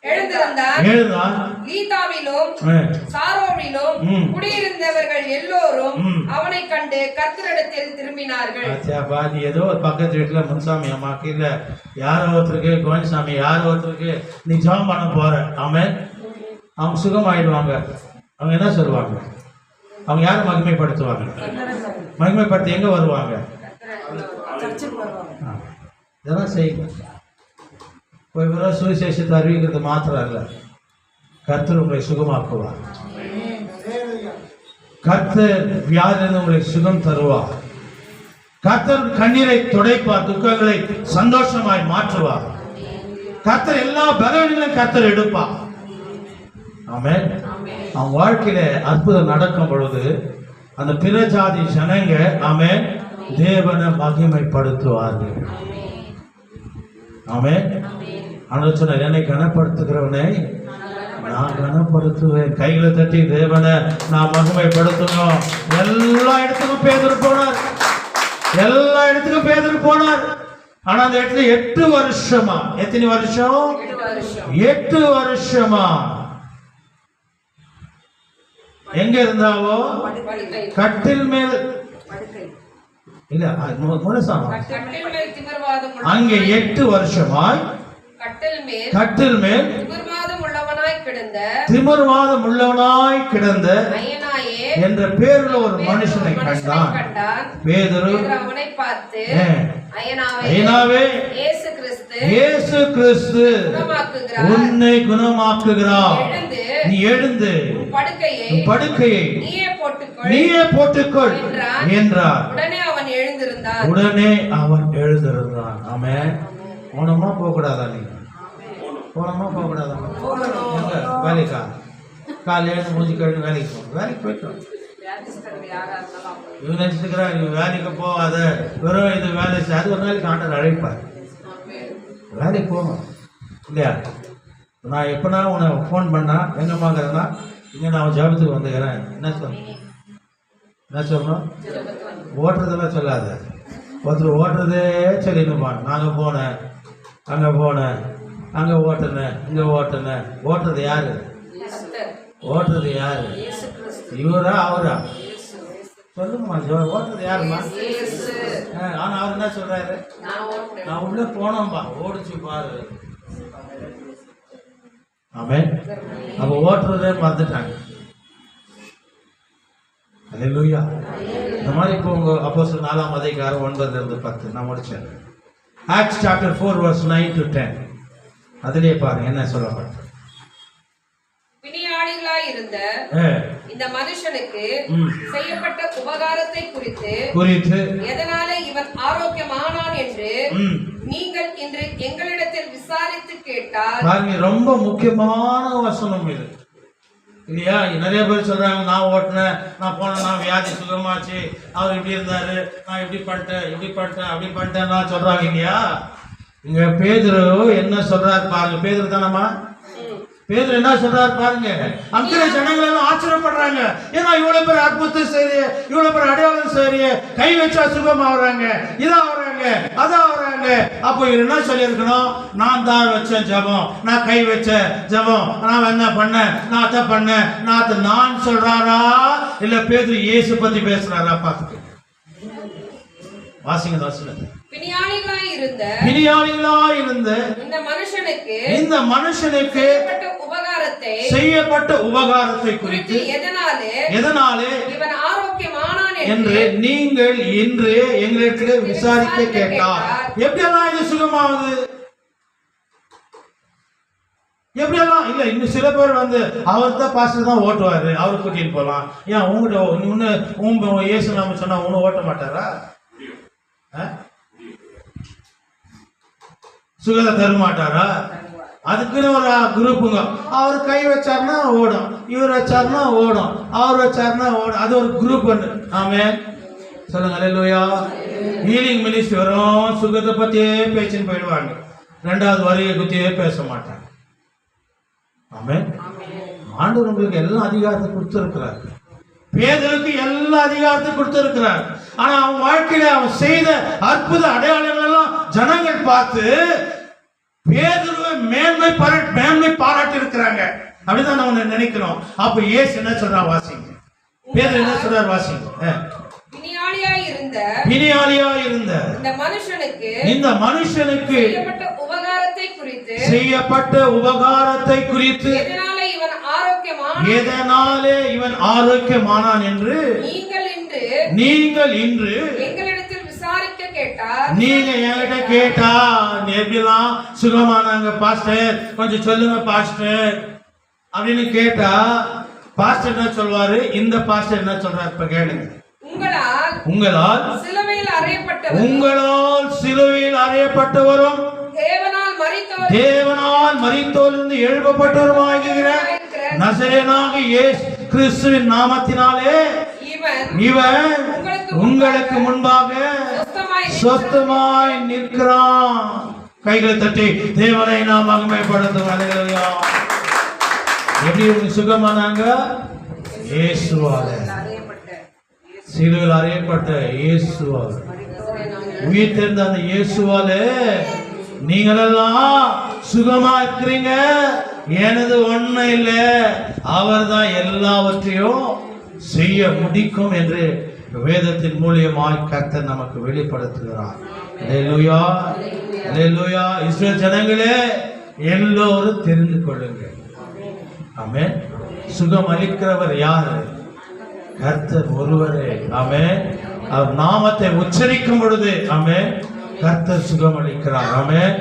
எழுந்தான். லீதாவிலும் சாரோனிலும் குடியிருந்தவர்கள் எல்லோரும் அவனை கண்டு கர்த்தரிடத்தில் திரும்பினார்கள். நீ ஏதோ ஒரு பக்கத்து வீட்டுல முன்சாமி அம்மாக்கு இல்ல யாரோ ஒருத்தருக்கு கோவிந்தசாமி யாரோ ஒருத்தருக்கு நீ ஜெபம் பண்ண போற, ஆமென், அவங்க சுகமாயிடுவாங்க. அவங்க என்ன சொல்லுவாங்க? அவங்க யாரை மகிமைப்படுத்துவாங்க? மகிமைப்படுத்தி எங்க வருவாங்க? இதெல்லாம் செய்யுங்க. போய் வெறும் சுவிசேஷத்தை அறிவிக்கிறது மாத்திரம் அல்ல, கர்த்தர் உங்களை சுகமாக்குவார். கர்த்தர் வியாதியிலிருந்து உங்களை சுகம் தருவார். கர்த்தர் கண்ணீரை துடைப்பார், துக்கங்களை சந்தோஷமாய் மாற்றுவார். கர்த்தர் எல்லா பலவீனங்களையும் கர்த்தர் எடுப்பார். ஆமென். அவன் வாழ்க்கையில அற்புதம் நடக்கும் பொழுது அந்த பிற ஜாதி ஜனங்க ஆமென் தேவனை மகிமைப்படுத்துவார்கள். ஆமென். ஆண்டவர் சொன்னார், என்னை கனப்படுத்துகிறவனை நான் கனப்படுத்துவேன். கைகளை தட்டி தேவனை நான் மகிமைப்படுத்தணும். எல்லா இடத்துக்கும் பேதுரு போனார். எல்லா இடத்துக்கும் பேதுரு போனார். ஆனா அந்த இடத்துல 8 வருஷமா, எத்தனை வருஷம்? 8 வருஷமா எங்க இருந்தாவோ? கட்டில் மேல் இல்ல, அங்கே 8 வருஷமாய் கட்டில் மேல் திமிர்வாதம் உள்ளவனாய் கிடந்த என்ற பேருள்ள ஒரு மனுஷனை கண்டான். பேதுரு அவனை பார்த்து, ஐயனாவே, இயேசு கிறிஸ்து உன்னை குணமாக்குகிறார். நீ எழுந்து படுக்கையை நீயே போட்டுக்கொள் என்றார். உடனே அவன் எழுந்திருந்தான். ஆமென். போனோமா போக கூடாதா? நீ போனோமா போக கூடாதா? வேலைக்கா காலையில மூஞ்சி கழுவி வேலைக்கு போகணும். வேலைக்கு போயிட்டோம். இவன் நினைச்சுக்கிறான் வேலைக்கு போகாத, வெறும் இது வேலை அது ஒரு நாளைக்கு ஆண்டவர் அழைப்பார். வேலைக்கு போகணும் இல்லையா? நான் எப்பனா உன்னை ஃபோன் பண்ணா எங்கம்மாங்கிறதுனா இங்கே நான் ஜபத்துக்கு வந்துக்கிறேன். என்ன சொல்லணும்? ஓட்டுறதெல்லாம் சொல்லாத. ஒருத்தர் ஓட்டுறதே சொல்லிடுப்பான். நாங்கள் போனேன், அங்கே போனேன், அங்கே ஓட்டுனேன், இங்கே ஓட்டுனேன். ஓட்டுறது யாரு? ஓட்டுறது யாரு? இவரா அவரா? சொல்லுங்கம்மா, ஓட்டுறது யாருமா? ஆனா அவர் என்ன சொல்றாரு? நான் உள்ள போனோம்பா, ஓடிச்சு பாரு. ஆமென். அப்ப ஓட்டுறதே மறந்துட்டாங்க. அல்லேலூயா. இந்த மாதிரி இப்போ உங்க அப்போஸ்தலர் 4ஆம் அதிகாரம் 9-10 நான் முடிச்சேன். Acts chapter 4 verse 9 to 10. அதிலே பாருங்க என்ன சொல்லப்பட்டது. பிணியாளிகளாய் இருந்த இந்த மனுஷனுக்கு செய்யப்பட்ட உபகாரத்தை குறித்து எதனாலே இவன் ஆரோக்கியமானான் என்று நீங்கள் இன்று எங்களிடத்தில் விசாரித்து கேட்டால் பாருங்க, ரொம்ப முக்கியமான வசனம் இது இல்லையா? நிறைய பேர் சொல்றாங்க, நான் ஓட்டினேன், நான் போனேன், நான் வியாதி சுகமாச்சு, அவர் இப்படி இருந்தாரு, நான் இப்படி பண்ணிட்டேன் அப்படி பண்ணிட்டேன் நான் சொல்றாங்க இல்லையா? இங்க பேதுரு என்ன சொல்றாரு பாருங்க. பேதுரு தானம்மா? பேதுரு என்ன சொல்றாரு பாருங்க. அங்கே ஜனங்கள் எல்லாம் ஆச்சரியப்படுறாங்க. ஏன்னா இவ்வளவு பேர் அற்புதத்தை செய்ய, இவ்வளவு பேர் அடையாளம் செய்ய, கை வச்சா சுகம் ஆகுறாங்க, இதாகிறாங்க, அதாகிறாங்க. அப்போ இவர் என்ன சொல்லியிருக்கணும்? நான் தான் வச்சேன் ஜபம், நான் கை வச்ச ஜபம், நான் என்ன பண்ணேன், நான் அதை பண்ணேன், நான் சொல்றாரா இல்ல பேதுரு இயேசு பத்தி பேசுறாரா? பார்த்துக்க வாசிங்க வசனத்தை. பிணியாளிகளாய் இருந்த இந்த மனுஷனுக்கு செய்யப்பட்ட உபகாரத்தை குறித்து எதனாலே இவன் ஆரோக்கியமானான் என்று நீங்கள் இன்று எங்களுக்கு விசாரிக்க கேட்டார். எப்படியெல்லாம் இது சுகமாகுது? எப்படியெல்லாம் இல்ல. இன்னும் சில பேர் வந்து அவர் தான் பாஸ்டர் தான் ஓட்டுவாரு, அவரு கூட்டிட்டு போலாம். ஏன் உங்ககிட்ட இயேசு நாம சொன்னா ஒன்னும் ஓட்ட மாட்டாரா? சுகத்தை தர மாட்டாரா? அதுக்குன்னு ஒரு குரூப்புங்க. அவர் கை வச்சாருன்னா ஓடும், இவர் வச்சாருன்னா ஓடும், அவர் வச்சாருன்னா ஓடும். அது ஒரு குரூப் ஒன்று. ஆமென் சொல்லுங்க. அல்லேலூயா. ஹீலிங் மினிஸ்ட்ரி வரும், சுகத்தை பத்தியே பேச்சுன்னு போயிடுவாங்க, 2வது வரியை பத்தியே பேச மாட்டாங்க. ஆமென். ஆண்டவர் உங்களுக்கு எல்லா அதிகாரத்தை கொடுத்திருக்கிறார். பேதுருக்கு எல்லா அதிகாரத்தையும் கொடுத்திருக்கிறார். ஆனா அவன் வாழ்க்கையில அவன் செய்த அற்புத அடையாளங்கள் எல்லாம் ஜனங்கள் பார்த்து பேதுருவை மேன்மை பாராட்டி இருக்கிறாங்க. அப்படிதான் நம்ம நினைக்கிறோம். அப்ப இயேசு என்ன சொல்றார் வாசிங்க. பேதுரு என்ன சொல்றார் வாசிங்க. பிணியாளியா இருந்த இந்த மனுஷனுக்கு செய்யப்பட்ட உபகாரத்தை குறித்து எதனாலே இவன் ஆரோக்கியமானான் என்று நீங்கள் இன்று நீங்க என்கிட்ட கேட்டா எப்படிலாம் சுகமானாங்க பாஸ்டர், கொஞ்சம் சொல்லுங்க பாஸ்டர் அப்படின்னு கேட்டா பாஸ்டர் என்ன சொல்வாரு, இந்த பாஸ்டர் என்ன சொல்றாரு இப்ப கேளுங்க. உங்களால் சிலுவையில் அறையப்பட்டவரும் தேவனால் மரித்தோரிலிருந்து எழுப்பப்பட்டவருமாகிற நசரேயனாகிய இயேசு கிறிஸ்துவின் நாமத்தினாலே இவன் உங்களுக்கு முன்பாக சொஸ்தமாய் நிற்கிறான். கைகளை தட்டி தேவனை நாம் மகிமைப்படுத்தும். அல்லேலூயா. எப்படி சுகமானாங்க? இயேசுவால, சிலுவையில் அறையப்பட்ட இயேசுவால, உயிர் தெரிந்த அந்த இயேசுவால நீங்களெல்லாம் சுகமா இருக்கிறீங்க. எனது ஒண்ணு இல்லை, அவர் தான் எல்லாவற்றையும் செய்ய முடிக்கும் என்று வேதத்தின் மூலியமாய் கர்த்தர் நமக்கு வெளிப்படுத்துகிறார். அல்லேலூயா, அல்லேலூயா. இஸ்ரவேல் ஜனங்களே எல்லோரும் தெரிந்து கொள்ளுங்கள். ஆமென். சுகம் அளிக்கிறவர் யாரு? கர்த்தர் ஒருவரே. ஆமென். அவர் நாமத்தை உச்சரிக்கும் பொழுது ஆமென் கர்த்தர் சுகம் அளிக்கிறார். ஆமென்.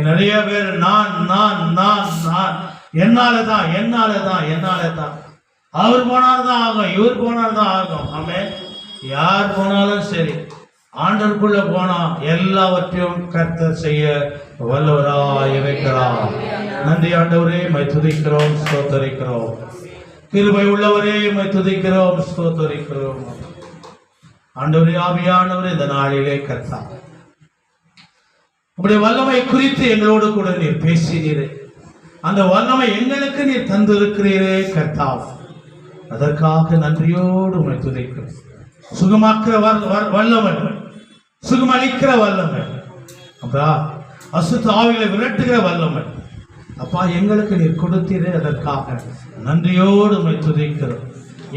நிறைய பேர் நான் நான் நான் நான் என்னாலதான் அவர் போனால்தான் ஆகும், இவர் போனால்தான் ஆகும். ஆமென். யார் போனாலும் சரி, ஆண்டவருக்குள்ள போனா எல்லாவற்றையும் கர்த்தர் செய்ய வல்லவராய் இருக்கிறார். நன்றி ஆண்டவரே, மை துதிக்கிறோம், ஸ்தோத்தரிக்கிறோம். கிருபை உள்ளவரே, மை துதிக்கிறோம், ஸ்தோத்தரிக்கிறோம். ஆண்டவரே, ஆவியானவரே, இந்த நாளிலே கர்த்தா உங்களுடைய வல்லமை குறித்து எங்களோடு கூட நீர் பேசினீரே, அந்த வல்லமை எங்களுக்கு நீர் தந்திருக்கிறீரே கர்த்தா, அதற்காக நன்றியோடு உம்மை துதிக்கிறோம். சுகமாக்குற வல்லமை, சுகமளிக்கிற வல்லமை, அப்பா அசுத்த ஆவிகளை விரட்டுகிற வல்லமை அப்பா எங்களுக்கு நீர் கொடுத்தீரே, அதற்காக நன்றியோடு உம்மை துதிக்கிறோம்.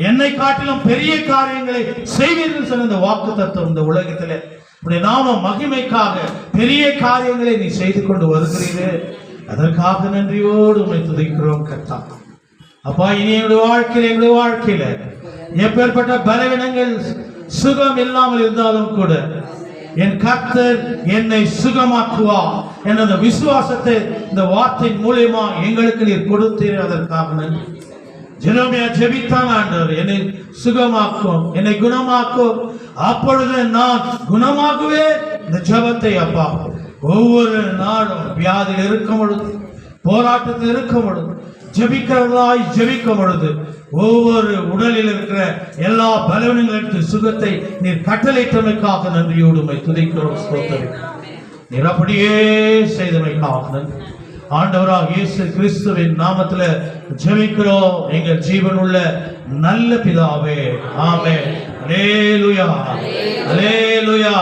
என்னை காட்டிலும் பெரிய காரியங்களை செய்வீர்கள் சொன்ன இந்த வாக்குத்தத்தம் இந்த உலகத்திலே உடைய நாம மகிமைக்காக பெரிய காரியங்களை நீ செய்து கொண்டு வருகிறீரே, அதற்காக நன்றியோடு உம்மை துதிக்கிறோம் கர்த்தா. அப்பா இனி எங்களுடைய வாழ்க்கையில எப்பேற்பட்ட பலவீனங்கள் சுகம் இல்லாமல் இருந்தாலும் கூட என் கர்த்தர் என்னை சுகமாக்குவார் என்ற விசுவாசத்தை இந்த வார்த்தை மூலமா எங்களுக்கு நீர் கொடுத்தீர், அதற்காக நன்றி. ஜெரமியா ஜெபித்தான், ஆண்டவர் என்னை சுகமாக்கும், என்னை குணமாக்கும், அப்பொழுது நான் குணமாக்குவேன். இந்த ஜெபத்தை அப்பா ஒவ்வொரு நாளும் வியாதியில் இருக்கும் பொழுது, போராட்டத்தில் இருக்கும் பொழுது, ஜெபிக்கிறவர்களாய் ஜெபிக்கும் பொழுது ஒவ்வொரு உடலில் இருக்கிற எல்லா பலவீனங்களுக்கு சுகத்தை நீர் கட்டளையிட்டமைக்காக நன்றியோடு உம்மை துதிக்கிறோம், ஸ்தோத்திரிக்கிறோம். நீர் அப்படியே செய்தமைக்காக நன்றி. ஆண்டவராக இயேசு கிறிஸ்துவின் நாமத்தில் ஜெபிக்கிறோம் எங்கள் ஜீவனுள்ள நல்ல பிதாவே. ஆமென். அல்லேலூயா, அல்லேலூயா.